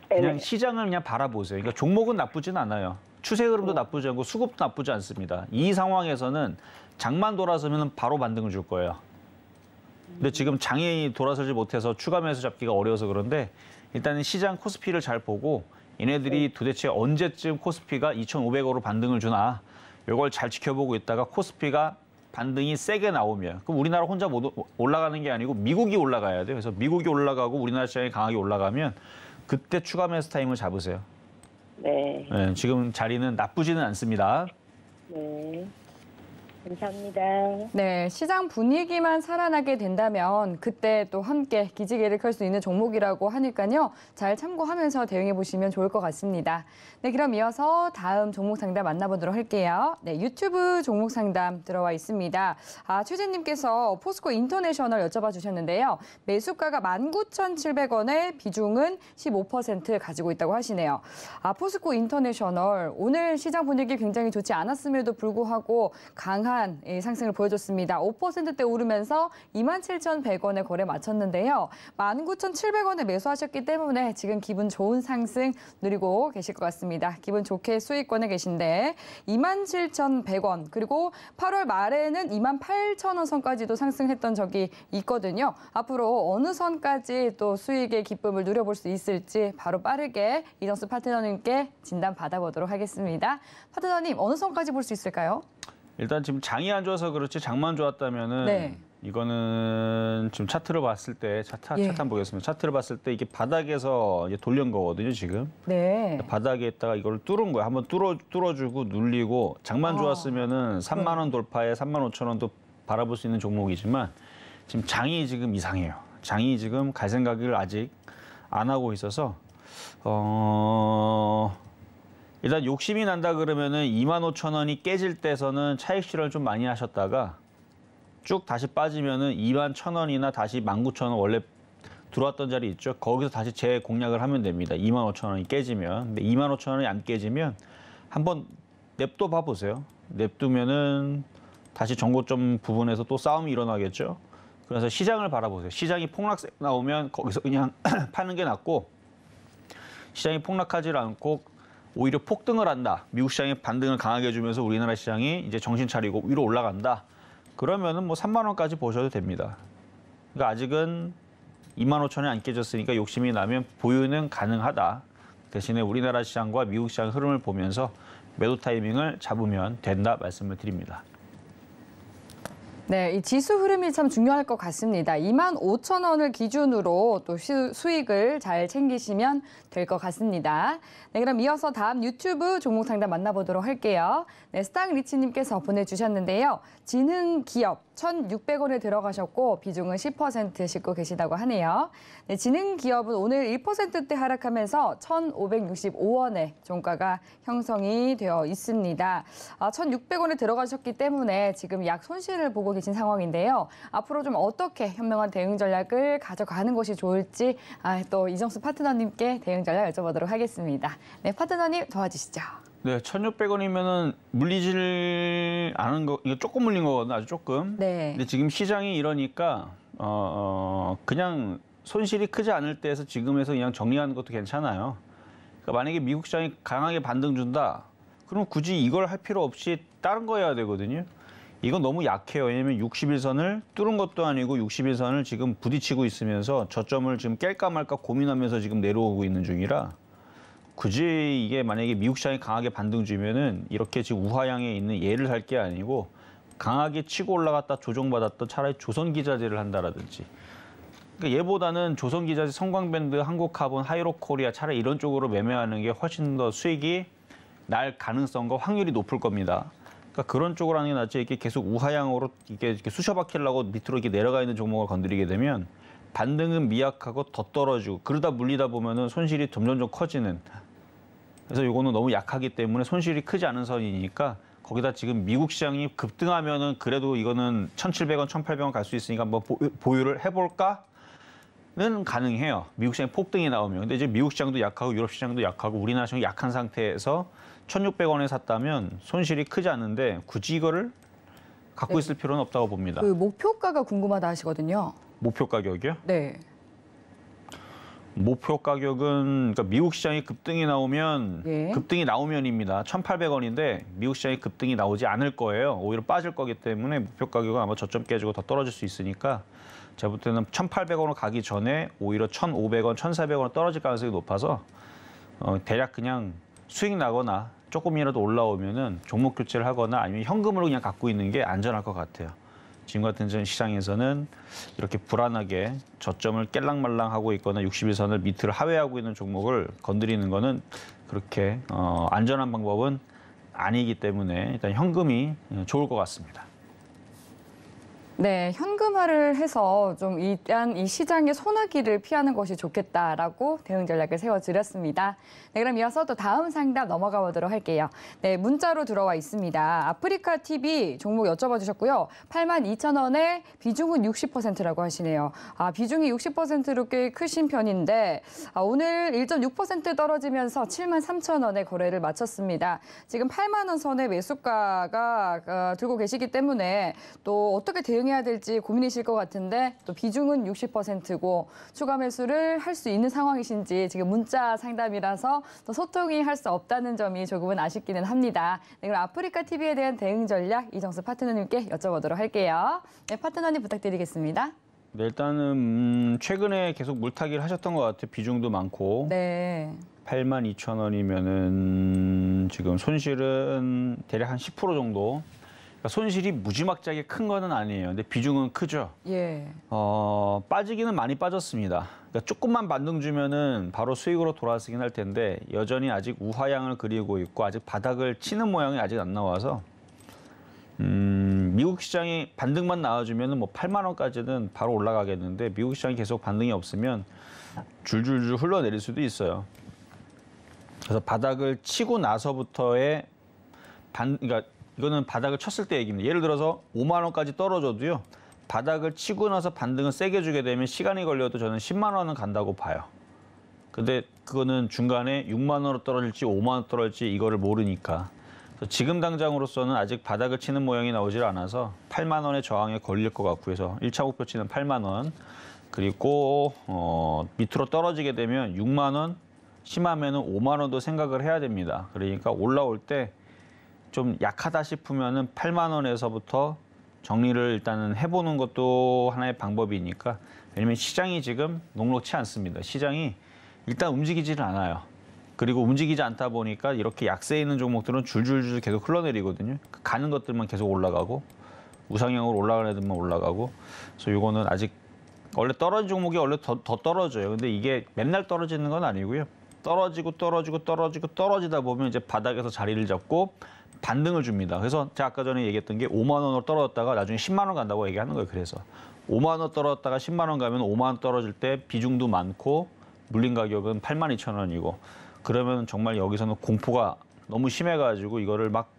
그냥 시장을 그냥 바라보세요. 그러니까 종목은 나쁘진 않아요. 추세 흐름도 나쁘지 않고 수급도 나쁘지 않습니다. 이 상황에서는 장만 돌아서면 바로 반등을 줄 거예요. 근데 지금 장이 돌아서지 못해서 추가 매수 잡기가 어려워서 그런데 일단은 시장 코스피를 잘 보고 얘네들이 도대체 언제쯤 코스피가 2,500으로 반등을 주나 이걸 잘 지켜보고 있다가 코스피가 반등이 세게 나오면 그럼 우리나라 혼자 못 올라가는 게 아니고 미국이 올라가야 돼요. 그래서 미국이 올라가고 우리나라 시장이 강하게 올라가면 그때 추가 매수 타임을 잡으세요. 네. 네, 지금 자리는 나쁘지는 않습니다. 네. 감사합니다. 네, 시장 분위기만 살아나게 된다면 그때 또 함께 기지개를 켤 수 있는 종목이라고 하니까요. 잘 참고하면서 대응해 보시면 좋을 것 같습니다. 네, 그럼 이어서 다음 종목 상담 만나보도록 할게요. 네, 유튜브 종목 상담 들어와 있습니다. 최재님께서 포스코 인터내셔널 여쭤봐 주셨는데요. 매수가가 19,700원에 비중은 15% 가지고 있다고 하시네요. 포스코 인터내셔널 오늘 시장 분위기 굉장히 좋지 않았음에도 불구하고 강한 상승을 보여줬습니다. 5%대 오르면서 27,100원에 거래 마쳤는데요. 19,700원에 매수하셨기 때문에 지금 기분 좋은 상승 누리고 계실 것 같습니다. 기분 좋게 수익권에 계신데 27,100원 그리고 8월 말에는 28,000원 선까지도 상승했던 적이 있거든요. 앞으로 어느 선까지 또 수익의 기쁨을 누려볼 수 있을지 바로 빠르게 이정수 파트너님께 진단 받아보도록 하겠습니다. 파트너님 어느 선까지 볼 수 있을까요? 일단 지금 장이 안 좋아서 그렇지 장만 좋았다면은 네. 이거는 지금 차트를 봤을 때 차트 한번 보겠습니다. 차트를 봤을 때 이게 바닥에서 이제 돌린 거거든요, 지금. 네. 바닥에 있다가 이걸 뚫은 거야. 한번 뚫어주고 눌리고 장만 좋았으면은 3만 원 돌파에 3만 5천 원도 바라볼 수 있는 종목이지만 지금 장이 지금 이상해요. 장이 지금 갈 생각을 아직 안 하고 있어서 일단 욕심이 난다 그러면은 25,000원이 깨질 때서는 차익 실현을 좀 많이 하셨다가 쭉 다시 빠지면은 21,000원이나 다시 19,000원 원래 들어왔던 자리 있죠. 거기서 다시 재공략을 하면 됩니다. 25,000원이 깨지면. 근데 25,000원이 안 깨지면 한번 냅둬 봐보세요. 냅두면은 다시 정고점 부분에서 또 싸움이 일어나겠죠. 그래서 시장을 바라보세요. 시장이 폭락세 나오면 거기서 그냥 파는 게 낫고 시장이 폭락하지 않고 오히려 폭등을 한다. 미국 시장이 반등을 강하게 해주면서 우리나라 시장이 이제 정신 차리고 위로 올라간다. 그러면은 뭐 3만 원까지 보셔도 됩니다. 그러니까 아직은 25,000원이 안 깨졌으니까 욕심이 나면 보유는 가능하다. 대신에 우리나라 시장과 미국 시장 흐름을 보면서 매도 타이밍을 잡으면 된다 말씀을 드립니다. 네, 이 지수 흐름이 참 중요할 것 같습니다. 25,000원을 기준으로 또 수익을 잘 챙기시면 될 것 같습니다. 네, 그럼 이어서 다음 유튜브 종목 상담 만나보도록 할게요. 네, 스탁리치님께서 보내주셨는데요. 지능기업 1,600원에 들어가셨고 비중은 10% 싣고 계시다고 하네요. 네, 지능기업은 오늘 1%대 하락하면서 1,565원의 종가가 형성이 되어 있습니다. 1,600원에 들어가셨기 때문에 지금 약 손실을 보고 계신 상황인데요. 앞으로 좀 어떻게 현명한 대응 전략을 가져가는 것이 좋을지 또 이정수 파트너님께 대응 전략 여쭤보도록 하겠습니다. 네, 파트너님 도와주시죠. 네, 1,600원이면은 물리질 않은 거, 이거 조금 물린 거거든요, 아주 조금. 네. 근데 지금 시장이 이러니까 그냥 손실이 크지 않을 때에서 지금에서 그냥 정리하는 것도 괜찮아요. 그러니까 만약에 미국 시장이 강하게 반등 준다, 그럼 굳이 이걸 할 필요 없이 다른 거 해야 되거든요. 이건 너무 약해요. 왜냐면 61선을 뚫은 것도 아니고 61선을 지금 부딪히고 있으면서 저점을 지금 깰까 말까 고민하면서 지금 내려오고 있는 중이라 굳이 이게 만약에 미국 시장이 강하게 반등 주면은 이렇게 지금 우하향에 있는 얘를 살 게 아니고 강하게 치고 올라갔다 조정받았던 차라리 조선기자재를 한다라든지. 그러니까 얘보다는 조선기자재, 성광밴드, 한국카본, 하이로코리아 차라리 이런 쪽으로 매매하는 게 훨씬 더 수익이 날 가능성과 확률이 높을 겁니다. 그러니까 그런 쪽으로 하는 게 낫지 이렇게 계속 우하향으로 이렇게 쑤셔박히려고 밑으로 이렇게 내려가 있는 종목을 건드리게 되면 반등은 미약하고 더 떨어지고 그러다 물리다 보면은 손실이 점점 커지는. 그래서 이거는 너무 약하기 때문에 손실이 크지 않은 선이니까 거기다 지금 미국 시장이 급등하면은 그래도 이거는 1,700원, 1,800원 갈 수 있으니까 한번 보유를 해볼까는 가능해요. 미국 시장이 폭등이 나오면. 근데 이제 미국 시장도 약하고 유럽 시장도 약하고 우리나라 시장이 약한 상태에서 1,600원에 샀다면 손실이 크지 않은데 굳이 이거를 갖고 있을 필요는 없다고 봅니다. 그 목표가가 궁금하다 하시거든요. 목표 가격이요? 네. 목표 가격은 그러니까 미국 시장이 급등이 나오면 예. 급등이 나오면입니다. 1,800원인데 미국 시장이 급등이 나오지 않을 거예요. 오히려 빠질 거기 때문에 목표 가격은 아마 저점 깨지고 더 떨어질 수 있으니까 제가 볼 때는 1,800원으로 가기 전에 오히려 1,500원, 1,400원 떨어질 가능성이 높아서 대략 그냥 수익 나거나 조금이라도 올라오면은 종목 교체를 하거나 아니면 현금으로 그냥 갖고 있는 게 안전할 것 같아요. 지금 같은 시장에서는 이렇게 불안하게 저점을 깰랑말랑 하고 있거나 61선을 밑으로 하회하고 있는 종목을 건드리는 거는 그렇게 안전한 방법은 아니기 때문에 일단 현금이 좋을 것 같습니다. 네, 현금화를 해서 좀 일단 이 시장의 소나기를 피하는 것이 좋겠다라고 대응 전략을 세워드렸습니다. 네, 그럼 이어서 또 다음 상담 넘어가 보도록 할게요. 네, 문자로 들어와 있습니다. 아프리카 TV 종목 여쭤봐 주셨고요. 82,000원에 비중은 60%라고 하시네요. 비중이 60%로 꽤 크신 편인데 오늘 1.6% 떨어지면서 73,000원에 거래를 마쳤습니다. 지금 8만 원 선의 매수가가 들고 계시기 때문에 또 어떻게 대응해야 될지 고민이실 것 같은데 또 비중은 60%고 추가 매수를 할 수 있는 상황이신지 지금 문자 상담이라서 또 소통이 할 수 없다는 점이 조금은 아쉽기는 합니다. 네, 그럼 아프리카 TV에 대한 대응 전략 이정수 파트너님께 여쭤보도록 할게요. 네, 파트너님 부탁드리겠습니다. 네, 일단은 최근에 계속 물타기를 하셨던 것 같아요. 비중도 많고. 네. 82,000원이면은 지금 손실은 대략 한 10% 정도. 그러니까 손실이 무지막지하게 큰 거는 아니에요. 근데 비중은 크죠. 예. 빠지기는 많이 빠졌습니다. 그러니까 조금만 반등 주면은 바로 수익으로 돌아서긴 할 텐데 여전히 아직 우하향을 그리고 있고 아직 바닥을 치는 모양이 아직 안 나와서 미국 시장이 반등만 나와주면은 뭐 8만 원까지는 바로 올라가겠는데 미국 시장이 계속 반등이 없으면 줄줄줄 흘러내릴 수도 있어요. 그래서 바닥을 치고 나서부터의 그러니까 이거는 바닥을 쳤을 때 얘기입니다. 예를 들어서 5만 원까지 떨어져도요. 바닥을 치고 나서 반등을 세게 주게 되면 시간이 걸려도 저는 10만 원은 간다고 봐요. 근데 그거는 중간에 6만 원으로 떨어질지 5만 원 떨어질지 이거를 모르니까. 그래서 지금 당장으로서는 아직 바닥을 치는 모양이 나오질 않아서 8만 원의 저항에 걸릴 것 같고 해서 1차 목표치는 8만 원. 그리고 밑으로 떨어지게 되면 6만 원, 심하면은 5만 원도 생각을 해야 됩니다. 그러니까 올라올 때 좀 약하다 싶으면은 8만 원에서부터 정리를 일단은 해보는 것도 하나의 방법이니까. 왜냐면 시장이 지금 녹록치 않습니다. 시장이 일단 움직이지는 않아요. 그리고 움직이지 않다 보니까 이렇게 약세에 있는 종목들은 줄줄줄 계속 흘러내리거든요. 가는 것들만 계속 올라가고 우상향으로 올라가는 애들만 올라가고. 그래서 이거는 아직 원래 떨어진 종목이 원래 더 떨어져요. 근데 이게 맨날 떨어지는 건 아니고요. 떨어지다 보면 이제 바닥에서 자리를 잡고 반등을 줍니다. 그래서 제가 아까 전에 얘기했던 게 5만 원으로 떨어졌다가 나중에 10만 원 간다고 얘기하는 거예요. 그래서 5만 원 떨어졌다가 10만 원 가면 5만 원 떨어질 때 비중도 많고 물린 가격은 82,000원이고 그러면 정말 여기서는 공포가 너무 심해가지고 이거를 막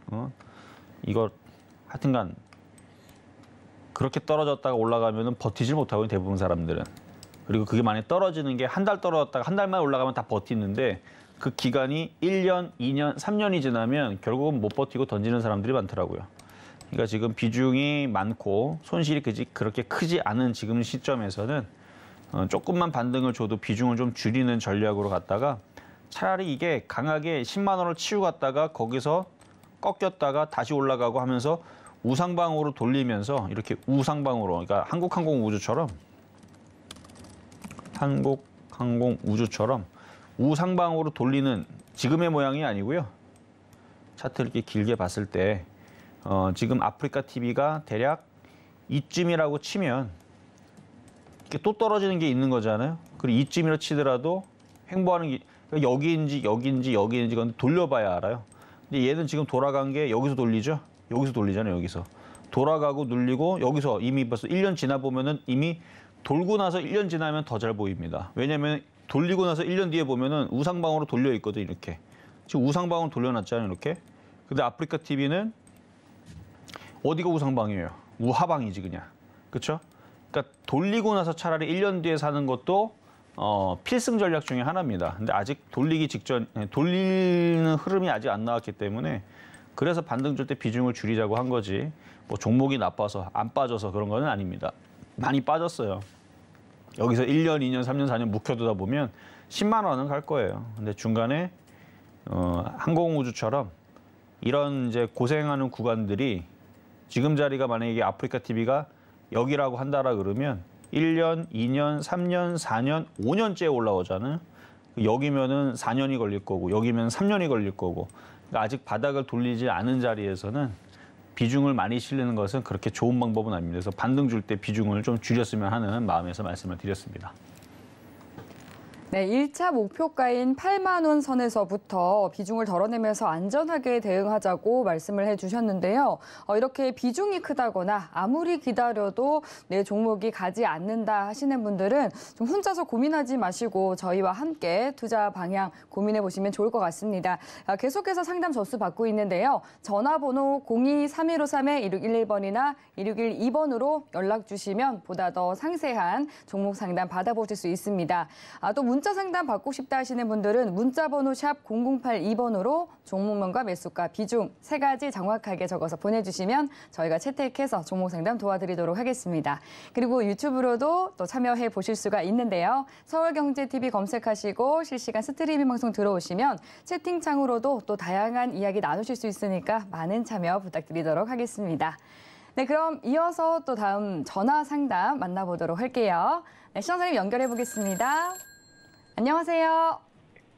이거 하여튼간 그렇게 떨어졌다가 올라가면은 버티질 못하고 대부분 사람들은. 그리고 그게 만약에 떨어지는 게 한 달 떨어졌다가 한 달만 올라가면 다 버티는데 그 기간이 1년, 2년, 3년이 지나면 결국은 못 버티고 던지는 사람들이 많더라고요. 그러니까 지금 비중이 많고 손실이 그렇게 크지 않은 지금 시점에서는 조금만 반등을 줘도 비중을 좀 줄이는 전략으로 갔다가 차라리 이게 강하게 10만 원을 치고 갔다가 거기서 꺾였다가 다시 올라가고 하면서 우상방으로 돌리면서 이렇게 우상방으로 그러니까 한국항공우주처럼 우상방으로 돌리는 지금의 모양이 아니고요. 차트를 이렇게 길게 봤을 때 지금 아프리카 TV가 대략 이쯤이라고 치면 이렇게 또 떨어지는 게 있는 거잖아요. 그리고 이쯤이라 치더라도 횡보하는 게 그러니까 여기인지 그건 돌려봐야 알아요. 근데 얘는 지금 돌아간 게 여기서 돌리죠. 여기서 돌리잖아요. 여기서 돌아가고 눌리고 여기서 이미 벌써 1년 지나 보면은 이미 돌고 나서 1년 지나면 더 잘 보입니다. 왜냐하면 돌리고 나서 1년 뒤에 보면은 우상방으로 돌려 있거든 이렇게. 지금 우상방으로 돌려놨잖아요 이렇게. 근데 아프리카 TV는 어디가 우상방이에요? 우하방이지 그냥. 그렇죠? 그러니까 돌리고 나서 차라리 1년 뒤에 사는 것도 필승 전략 중에 하나입니다. 근데 아직 돌리기 직전, 돌리는 흐름이 아직 안 나왔기 때문에 그래서 반등 줄 때 비중을 줄이자고 한 거지. 뭐 종목이 나빠서 안 빠져서 그런 건 아닙니다. 많이 빠졌어요. 여기서 1년, 2년, 3년, 4년 묵혀두다 보면 10만 원은 갈 거예요. 근데 중간에 항공우주처럼 이런 이제 고생하는 구간들이 지금 자리가 만약에 아프리카 TV가 여기라고 한다라 그러면 1년, 2년, 3년, 4년, 5년째 올라오잖아요. 여기면은 4년이 걸릴 거고 여기면 3년이 걸릴 거고 그러니까 아직 바닥을 돌리지 않은 자리에서는 비중을 많이 실리는 것은 그렇게 좋은 방법은 아닙니다. 그래서 반등 줄 때 비중을 좀 줄였으면 하는 마음에서 말씀을 드렸습니다. 네, 1차 목표가인 8만 원 선에서부터 비중을 덜어내면서 안전하게 대응하자고 말씀을 해주셨는데요. 이렇게 비중이 크다거나 아무리 기다려도 내 종목이 가지 않는다 하시는 분들은 좀 혼자서 고민하지 마시고 저희와 함께 투자 방향 고민해 보시면 좋을 것 같습니다. 계속해서 상담 접수 받고 있는데요. 전화번호 02-3153-1611번이나 1612번으로 연락 주시면 보다 더 상세한 종목 상담 받아보실 수 있습니다. 또 문자 상담 받고 싶다 하시는 분들은 문자 번호 샵 0082번으로 종목명과 매수가, 비중 3가지 정확하게 적어서 보내주시면 저희가 채택해서 종목 상담 도와드리도록 하겠습니다. 그리고 유튜브로도 또 참여해 보실 수가 있는데요. 서울경제TV 검색하시고 실시간 스트리밍 방송 들어오시면 채팅창으로도 또 다양한 이야기 나누실 수 있으니까 많은 참여 부탁드리도록 하겠습니다. 네, 그럼 이어서 또 다음 전화 상담 만나보도록 할게요. 네, 시청자님 연결해 보겠습니다. 안녕하세요.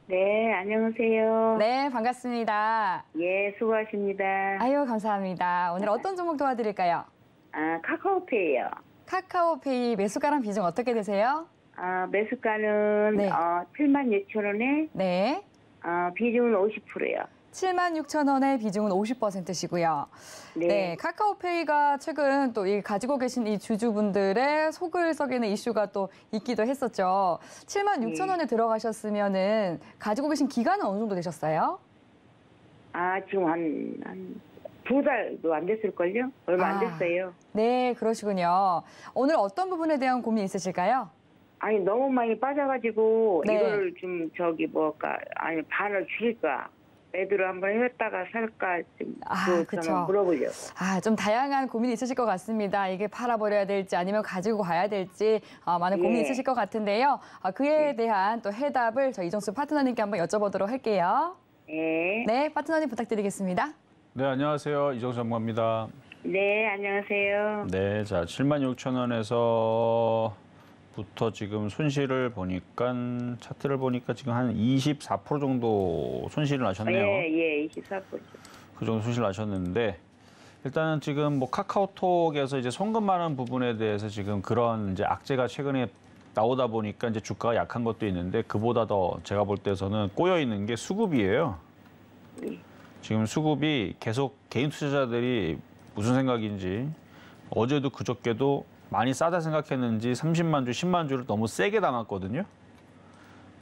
네, 안녕하세요. 네, 반갑습니다. 예, 수고하십니다. 아유, 감사합니다. 오늘 어떤 종목 도와드릴까요? 카카오페이요. 카카오페이 매수가랑 비중 어떻게 되세요? 매수가는 네. 76,000원에 네. 비중은 50%요. 76,000원의 비중은 50%시고요. 네. 네, 카카오페이가 최근 또 가지고 계신 이 주주분들의 속을 썩이는 이슈가 또 있기도 했었죠. 76,000원에 들어가셨으면은 가지고 계신 기간은 어느 정도 되셨어요? 지금 한 2달도 안 됐을걸요? 얼마 안 됐어요. 네, 그러시군요. 오늘 어떤 부분에 대한 고민이 있으실까요? 아니, 너무 많이 빠져가지고 네. 이걸 좀 반을 줄일까? 매도를 한번 해왔다가 살까 그쵸. 물어보려고. 좀 다양한 고민이 있으실 것 같습니다. 이게 팔아버려야 될지 아니면 가지고 가야 될지 많은 고민이 있으실 것 같은데요. 그에 대한 또 해답을 저희 이정수 파트너님께 한번 여쭤보도록 할게요. 네. 네, 파트너님 부탁드리겠습니다. 네, 안녕하세요. 이정수 전문가입니다. 네, 안녕하세요. 네, 자 76,000원에서 부터 지금 손실을 보니까 차트를 보니까 지금 한 24% 정도 손실을 나셨네요. 예, 24%. 그 정도 손실 나셨는데 일단은 지금 뭐 카카오톡에서 이제 송금 많은 부분에 대해서 지금 그런 이제 악재가 최근에 나오다 보니까 이제 주가가 약한 것도 있는데 그보다 더 제가 볼 때서는 꼬여 있는 게 수급이에요. 지금 수급이 계속 개인 투자자들이 무슨 생각인지 어제도 그저께도 많이 싸다 생각했는지 30만 주, 10만 주를 너무 세게 담았거든요.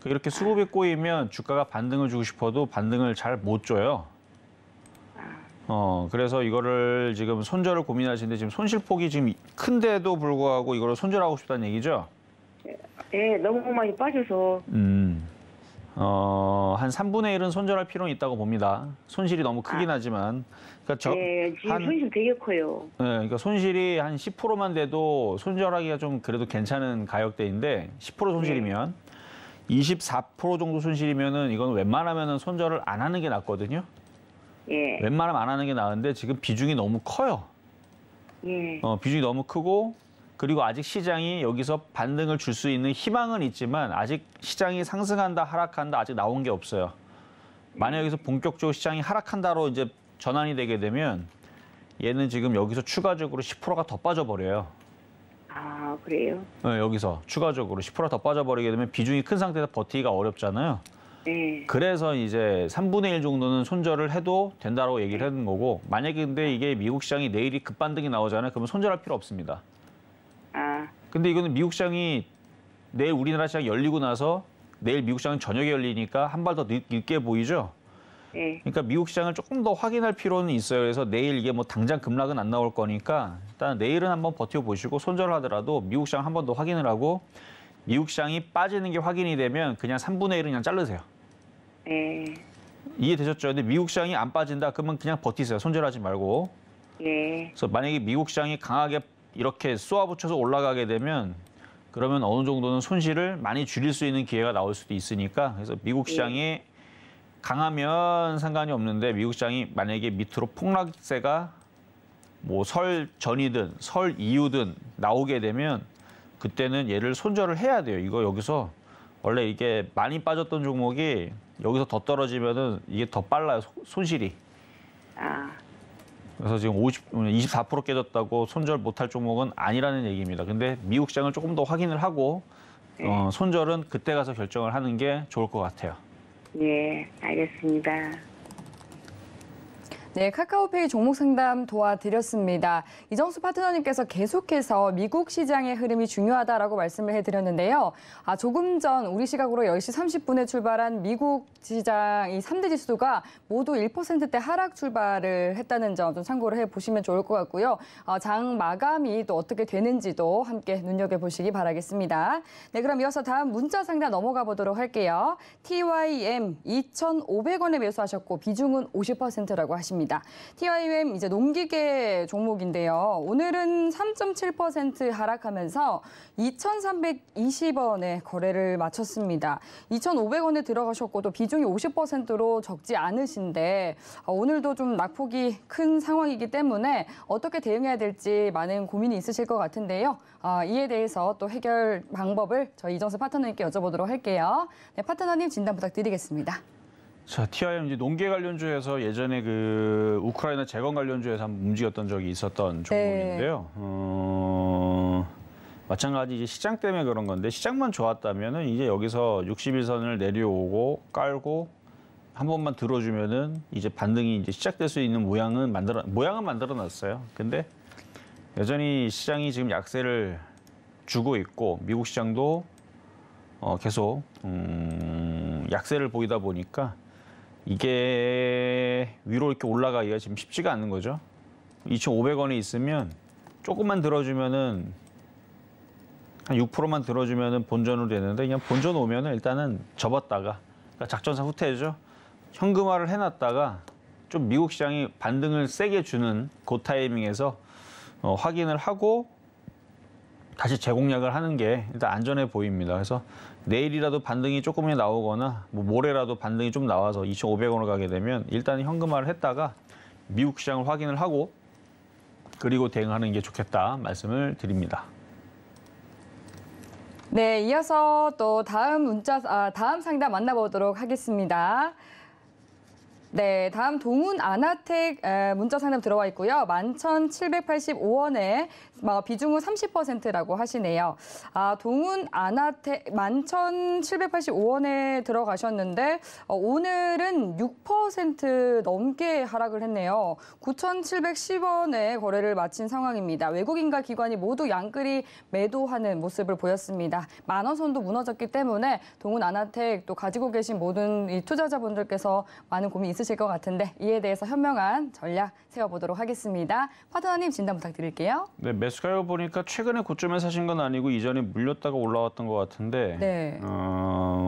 이렇게 수급이 꼬이면 주가가 반등을 주고 싶어도 반등을 잘 못 줘요. 그래서 이거를 지금 손절을 고민하시는데 지금 손실폭이 지금 큰데도 불구하고 이거를 손절하고 싶다는 얘기죠? 예, 너무 많이 빠져서. 한 3분의 1은 손절할 필요는 있다고 봅니다. 손실이 너무 크긴 하지만. 그러니까 지금 손실 되게 커요. 네, 그러니까 손실이 한 10%만 돼도 손절하기가 좀 그래도 괜찮은 가격대인데 10% 손실이면 24% 정도 손실이면은 이건 웬만하면은 손절을 안 하는 게 낫거든요. 예. 웬만하면 안 하는 게 나은데 지금 비중이 너무 커요. 예. 비중이 너무 크고 그리고 아직 시장이 여기서 반등을 줄 수 있는 희망은 있지만 아직 시장이 상승한다 하락한다 아직 나온 게 없어요. 만약 여기서 본격적으로 시장이 하락한다로 이제 전환이 되게 되면 얘는 지금 여기서 추가적으로 10%가 더 빠져버려요. 아, 그래요? 네, 여기서 추가적으로 10% 더 빠져버리게 되면 비중이 큰 상태에서 버티기가 어렵잖아요. 네. 그래서 이제 3분의 1 정도는 손절을 해도 된다고 얘기를 하는 거고, 만약에 근데 이게 미국 시장이 내일이 급반등이 나오잖아요. 그러면 손절할 필요 없습니다. 아, 근데 이거는 미국 시장이 내일 우리나라 시장 열리고 나서 내일 미국 시장은 저녁에 열리니까 한 발 더 늦게 보이죠? 네. 그러니까 미국 시장을 조금 더 확인할 필요는 있어요. 그래서 내일 이게 뭐 당장 급락은 안 나올 거니까 일단 내일은 한번 버텨보시고, 손절을 하더라도 미국 시장 한 번 더 확인을 하고, 미국 시장이 빠지는 게 확인이 되면 그냥 3분의 1은 그냥 자르세요. 네. 이해되셨죠? 근데 미국 시장이 안 빠진다 그러면 그냥 버티세요. 손절하지 말고. 네. 그래서 만약에 미국 시장이 강하게 이렇게 쏘아붙여서 올라가게 되면 그러면 어느 정도는 손실을 많이 줄일 수 있는 기회가 나올 수도 있으니까, 그래서 미국 시장이 강하면 상관이 없는데 미국 시장이 만약에 밑으로 폭락세가 뭐 설 전이든 설 이후든 나오게 되면 그때는 얘를 손절을 해야 돼요. 이거 여기서 원래 이게 많이 빠졌던 종목이 여기서 더 떨어지면은 이게 더 빨라요. 손실이. 아, 그래서 지금 24% 깨졌다고 손절 못할 종목은 아니라는 얘기입니다. 근데 미국 시장을 조금 더 확인을 하고 손절은 그때 가서 결정을 하는 게 좋을 것 같아요. 네, 알겠습니다. 네, 카카오페이 종목 상담 도와드렸습니다. 이정수 파트너님께서 계속해서 미국 시장의 흐름이 중요하다라고 말씀을 해드렸는데요. 조금 전 우리 시각으로 10시 30분에 출발한 미국 시장 이 3대 지수가 모두 1%대 하락 출발을 했다는 점 좀 참고를 해보시면 좋을 것 같고요. 장 마감이 또 어떻게 되는지도 함께 눈여겨보시기 바라겠습니다. 네, 그럼 이어서 다음 문자 상담 넘어가 보도록 할게요. TYM 2,500원에 매수하셨고 비중은 50%라고 하십니다. TYM 이제 농기계 종목인데요. 오늘은 3.7% 하락하면서 2,320원에 거래를 마쳤습니다. 2,500원에 들어가셨고 또 비중이 50%로 적지 않으신데 오늘도 좀 낙폭이 큰 상황이기 때문에 어떻게 대응해야 될지 많은 고민이 있으실 것 같은데요. 이에 대해서 또 해결 방법을 저희 이정수 파트너님께 여쭤보도록 할게요. 네, 파트너님 진단 부탁드리겠습니다. 자, TIM 이제 농계 관련주에서 예전에 그 우크라이나 재건 관련주에서 한번 움직였던 적이 있었던 종목인데요. 마찬가지 이제 시장 때문에 그런 건데, 시장만 좋았다면은 이제 여기서 61선을 내려오고 깔고 한 번만 들어주면은 이제 반등이 이제 시작될 수 있는 모양은 만들어 놨어요. 근데 여전히 시장이 지금 약세를 주고 있고 미국 시장도 계속 약세를 보이다 보니까 이게 위로 이렇게 올라가기가 지금 쉽지가 않는 거죠. 2,500원에 있으면 조금만 들어주면은 한 6%만 들어주면은 본전으로 되는데, 그냥 본전 오면은 일단은 접었다가, 그러니까 작전상 후퇴죠. 현금화를 해놨다가 좀 미국 시장이 반등을 세게 주는 그 타이밍에서 확인을 하고 다시 재공략을 하는 게 일단 안전해 보입니다. 그래서 내일이라도 반등이 조금이 나오거나 뭐 모레라도 반등이 좀 나와서 2,500원을 가게 되면 일단 현금화를 했다가 미국 시장을 확인을 하고 그리고 대응하는 게 좋겠다 말씀을 드립니다. 네, 이어서 또 다음 상담 만나보도록 하겠습니다. 네, 다음 동훈 아나텍 문자 상담 들어와 있고요. 11,785원에 비중은 30%라고 하시네요. 동훈 아나텍 11,785원에 들어가셨는데 오늘은 6% 넘게 하락을 했네요. 9,710원에 거래를 마친 상황입니다. 외국인과 기관이 모두 양끌이 매도하는 모습을 보였습니다. 만원 선도 무너졌기 때문에 동훈 아나텍 또 가지고 계신 모든 이 투자자분들께서 많은 고민이 있으실 것 같은데 이에 대해서 현명한 전략 세워보도록 하겠습니다. 파트너님 진단 부탁드릴게요. 네, 매수 가격 보니까 최근에 고점에 사신 건 아니고 이전에 물렸다가 올라왔던 것 같은데, 네.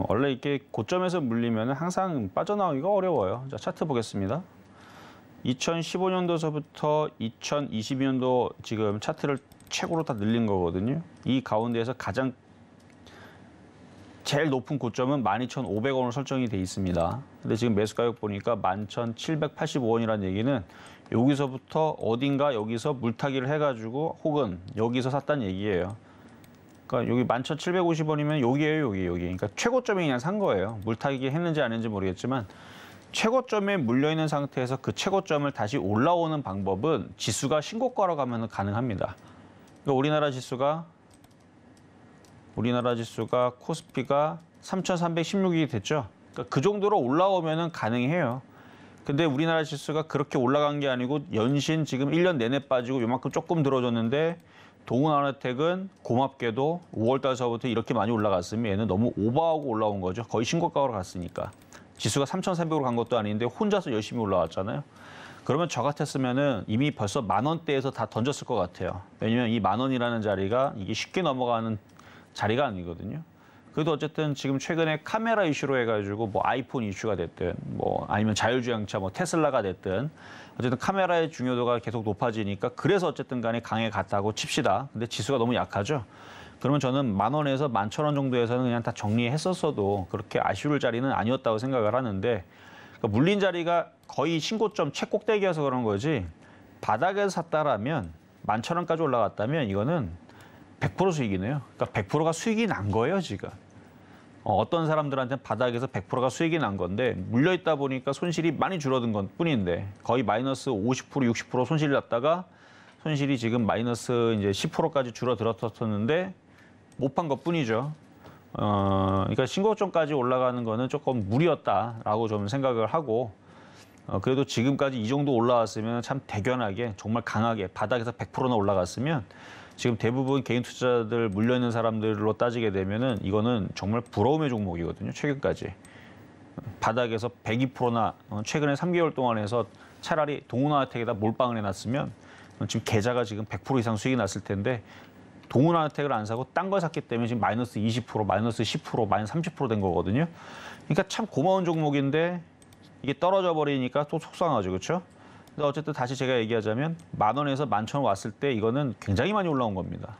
원래 이렇게 고점에서 물리면 항상 빠져나오기가 어려워요. 자, 차트 보겠습니다. 2015년도서부터 2022년도 지금 차트를 최고로 다 늘린 거거든요. 이 가운데에서 가장 제일 높은 고점은 12,500원으로 설정이 돼 있습니다. 근데 지금 매수 가격 보니까 11,785원이라는 얘기는 여기서부터 어딘가 여기서 물타기를 해가지고 혹은 여기서 샀다는 얘기예요. 그러니까 여기 11,750원이면 여기예요, 여기. 그러니까 최고점에 그냥 산 거예요. 물타기 했는지 안 했는지 모르겠지만 최고점에 물려있는 상태에서 그 최고점을 다시 올라오는 방법은 지수가 신고가로 가면 가능합니다. 그러니까 우리나라 지수가 코스피가 3,316이 됐죠. 그러니까 그 정도로 올라오면 가능해요. 근데 우리나라 지수가 그렇게 올라간 게 아니고 연신 지금 1년 내내 빠지고 요만큼 조금 들어줬는데 동훈아나텍은 고맙게도 5월 달서부터 이렇게 많이 올라갔으면 얘는 너무 오버하고 올라온 거죠. 거의 신고가로 갔으니까. 지수가 3,300으로 간 것도 아닌데 혼자서 열심히 올라왔잖아요. 그러면 저 같았으면은 이미 벌써 10,000원대에서 다 던졌을 것 같아요. 왜냐면 이 10,000원이라는 자리가 이게 쉽게 넘어가는 자리가 아니거든요. 그래도 어쨌든 지금 최근에 카메라 이슈로 해가지고 뭐 아이폰 이슈가 됐든 뭐 아니면 자율주행차 뭐 테슬라가 됐든 어쨌든 카메라의 중요도가 계속 높아지니까 그래서 어쨌든 간에 강에 갔다고 칩시다. 근데 지수가 너무 약하죠. 그러면 저는 10,000원에서 11,000원 정도에서는 그냥 다 정리했었어도 그렇게 아쉬울 자리는 아니었다고 생각을 하는데 그러니까 물린 자리가 거의 신고점 최꼭대기여서 그런 거지 바닥에서 샀다라면 11,000원까지 올라갔다면 이거는 100% 수익이네요. 그러니까 100%가 수익이 난 거예요, 지금. 어떤 사람들한테는 바닥에서 100%가 수익이 난 건데 물려있다 보니까 손실이 많이 줄어든 것 뿐인데 거의 마이너스 50%, 60% 손실이 났다가 손실이 지금 마이너스 이제 10%까지 줄어들었었는데 못 판 것 뿐이죠. 그러니까 신고점까지 올라가는 거는 조금 무리였다라고 좀 생각을 하고 그래도 지금까지 이 정도 올라왔으면 참 대견하게 정말 강하게 바닥에서 100%나 올라갔으면 지금 대부분 개인 투자자들 물려있는 사람들로 따지게 되면은 이거는 정말 부러움의 종목이거든요. 최근까지. 바닥에서 102%나 최근에 3개월 동안 해서 차라리 동훈아나텍에다 몰빵을 해놨으면 지금 계좌가 지금 100% 이상 수익이 났을 텐데 동훈아나텍을 안 사고 딴 걸 샀기 때문에 지금 마이너스 20%, 마이너스 10%, 마이너스 30%된 거거든요. 그러니까 참 고마운 종목인데 이게 떨어져 버리니까 또 속상하죠. 그렇죠? 근데 어쨌든 다시 제가 얘기하자면 10,000원에서 11,000원 왔을 때 이거는 굉장히 많이 올라온 겁니다.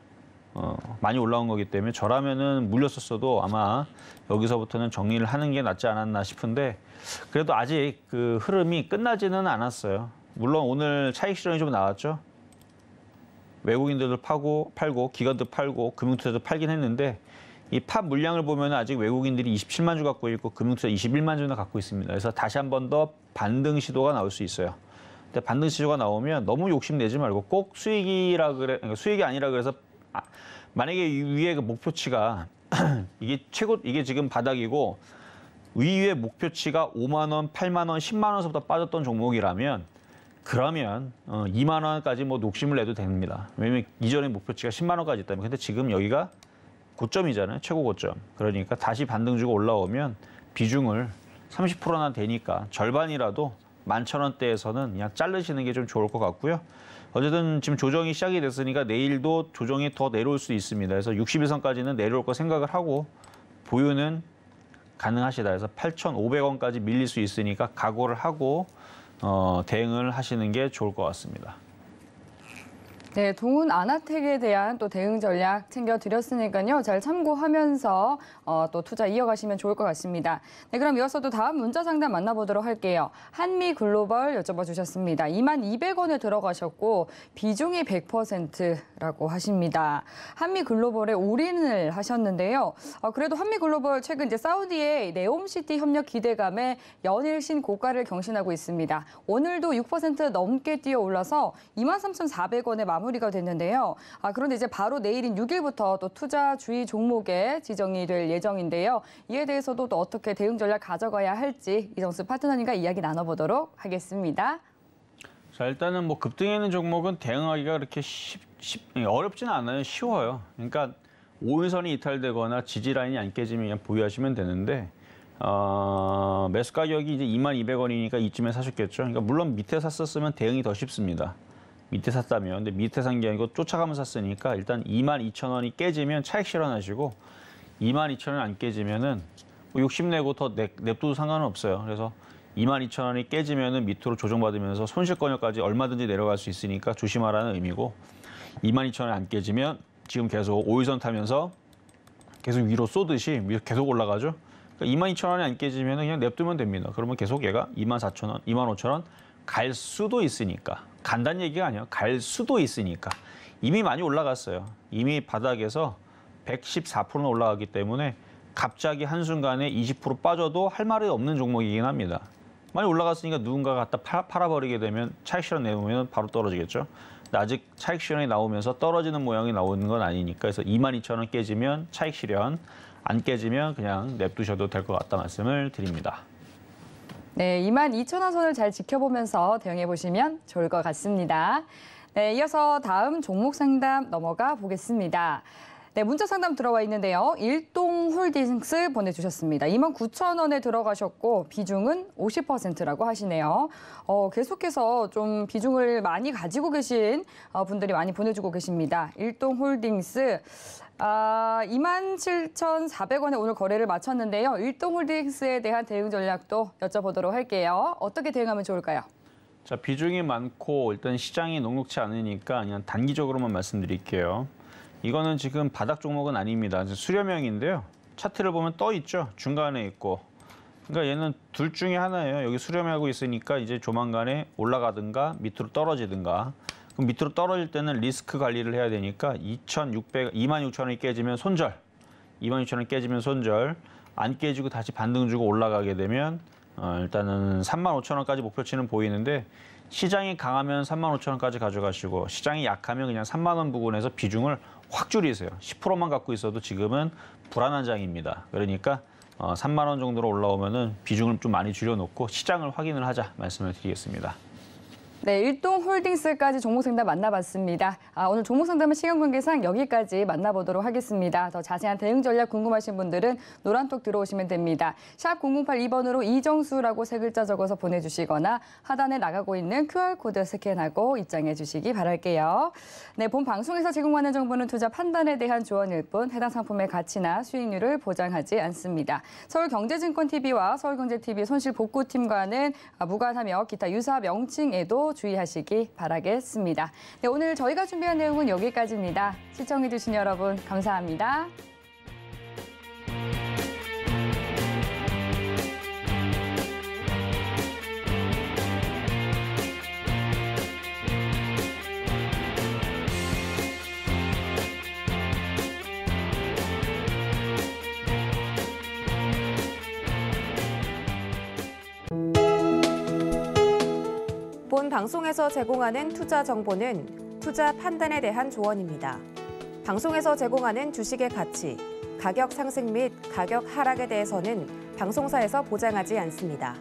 많이 올라온 거기 때문에 저라면은 물렸었어도 아마 여기서부터는 정리를 하는 게 낫지 않았나 싶은데 그래도 아직 그 흐름이 끝나지는 않았어요. 물론 오늘 차익 실현이 좀 나왔죠. 외국인들도 팔고 기관도 팔고 금융투자도 팔긴 했는데 이 팝 물량을 보면 아직 외국인들이 27만 주 갖고 있고 금융투자 21만 주나 갖고 있습니다. 그래서 다시 한 번 더 반등 시도가 나올 수 있어요. 근데 반등 시도가 나오면 너무 욕심내지 말고 꼭 수익이라 그래 그러니까 수익이 아니라 그래서 만약에 위에 그 목표치가 이게 지금 바닥이고 위에 목표치가 5만 원, 8만 원, 10만 원서부터 빠졌던 종목이라면 그러면 2만 원까지 뭐 욕심을 내도 됩니다. 왜냐면 이전에 목표치가 10만 원까지 있다면 근데 지금 여기가 고점이잖아요. 최고 고점. 그러니까 다시 반등 주고 올라오면 비중을 30%나 되니까 절반이라도 11,000원대에서는 그냥 자르시는 게 좀 좋을 것 같고요. 어쨌든 지금 조정이 시작이 됐으니까 내일도 조정이 더 내려올 수 있습니다. 그래서 61선까지는 내려올 거 생각을 하고 보유는 가능하시다. 그래서 8,500원까지 밀릴 수 있으니까 각오를 하고 대응을 하시는 게 좋을 것 같습니다. 네, 동훈아나텍에 대한 또 대응 전략 챙겨드렸으니까요. 잘 참고하면서 또 투자 이어가시면 좋을 것 같습니다. 네, 그럼 이어서 또 다음 문자 상담 만나보도록 할게요. 한미글로벌 여쭤봐 주셨습니다. 22,200원에 들어가셨고 비중이 100%라고 하십니다. 한미글로벌에 올인을 하셨는데요. 그래도 한미글로벌 최근 이제 사우디의 네옴시티 협력 기대감에 연일 신고가를 경신하고 있습니다. 오늘도 6% 넘게 뛰어 올라서 23,400원에 마무리가 됐는데요. 그런데 이제 바로 내일인 6일부터 또 투자 주의 종목에 지정이 될 예정인데요. 이에 대해서도 또 어떻게 대응 전략 가져가야 할지 이정수 파트너님과 이야기 나눠보도록 하겠습니다. 자, 일단은 뭐 급등해 있는 종목은 대응하기가 그렇게 어렵지는 않아요. 쉬워요. 그러니까 5일선이 이탈되거나 지지 라인이 안 깨지면 그냥 보유하시면 되는데 매수 가격이 이제 22,200원이니까 이쯤에 사셨겠죠. 그러니까 물론 밑에 샀었으면 대응이 더 쉽습니다. 밑에 샀다면. 근데 밑에 산 게 아니고 쫓아가면서 샀으니까 일단 22,000원이 깨지면 차익 실현하시고 22,000원이 안 깨지면은 뭐 욕심내고 더 냅둬도 상관은 없어요. 그래서 22,000원이 깨지면은 밑으로 조정받으면서 손실권역까지 얼마든지 내려갈 수 있으니까 조심하라는 의미고 22,000원이 안 깨지면 지금 계속 5일선 타면서 계속 위로 쏘듯이 계속 올라가죠. 그러니까 22,000원이 안 깨지면 그냥 냅두면 됩니다. 그러면 계속 얘가 24,000원, 25,000원 갈 수도 있으니까. 간단 얘기가 아니에요. 갈 수도 있으니까. 이미 많이 올라갔어요. 이미 바닥에서 114%는 올라가기 때문에 갑자기 한순간에 20% 빠져도 할 말이 없는 종목이긴 합니다. 많이 올라갔으니까 누군가가 갖다 팔아버리게 되면 차익 실현 내놓으면 바로 떨어지겠죠. 근데 아직 차익 실현이 나오면서 떨어지는 모양이 나오는 건 아니니까 그래서 22,000원 깨지면 차익 실현, 안 깨지면 그냥 냅두셔도 될 것 같다 말씀을 드립니다. 네, 22,000원 선을 잘 지켜보면서 대응해 보시면 좋을 것 같습니다. 네, 이어서 다음 종목 상담 넘어가 보겠습니다. 네, 문자 상담 들어와 있는데요. 일동홀딩스 보내주셨습니다. 29,000원에 들어가셨고 비중은 50%라고 하시네요. 계속해서 좀 비중을 많이 가지고 계신 분들이 많이 보내주고 계십니다. 일동홀딩스 27,400원에 오늘 거래를 마쳤는데요. 일동홀딩스에 대한 대응 전략도 여쭤보도록 할게요. 어떻게 대응하면 좋을까요? 자, 비중이 많고 일단 시장이 녹록치 않으니까 그냥 단기적으로만 말씀드릴게요. 이거는 지금 바닥 종목은 아닙니다. 수렴형인데요. 차트를 보면 떠 있죠. 중간에 있고. 그러니까 얘는 둘 중에 하나예요. 여기 수렴하고 있으니까 이제 조만간에 올라가든가 밑으로 떨어지든가. 그럼 밑으로 떨어질 때는 리스크 관리를 해야 되니까 26,000원이 깨지면 손절. 26,000원이 깨지면 손절. 안 깨지고 다시 반등 주고 올라가게 되면 일단은 35,000원까지 목표치는 보이는데 시장이 강하면 35,000원까지 가져가시고 시장이 약하면 그냥 3만 원 부근에서 비중을 확 줄이세요. 10%만 갖고 있어도 지금은 불안한 장입니다. 그러니까 3만 원 정도로 올라오면은 비중을 좀 많이 줄여놓고 시장을 확인을 하자 말씀을 드리겠습니다. 네, 일동홀딩스까지 종목 상담 만나봤습니다. 오늘 종목 상담은 시간 관계상 여기까지 만나보도록 하겠습니다. 더 자세한 대응 전략 궁금하신 분들은 노란톡 들어오시면 됩니다. 샵 0082번으로 이정수라고 세 글자 적어서 보내주시거나 하단에 나가고 있는 QR코드 스캔하고 입장해 주시기 바랄게요. 네, 본 방송에서 제공하는 정보는 투자 판단에 대한 조언일 뿐 해당 상품의 가치나 수익률을 보장하지 않습니다. 서울경제증권TV와 서울경제TV 손실복구팀과는 무관하며 기타 유사 명칭에도 주의하시기 바라겠습니다. 네, 오늘 저희가 준비한 내용은 여기까지입니다. 시청해주신 여러분 감사합니다. 본 방송에서 제공하는 투자 정보는 투자 판단에 대한 조언입니다. 방송에서 제공하는 주식의 가치, 가격 상승 및 가격 하락에 대해서는 방송사에서 보장하지 않습니다.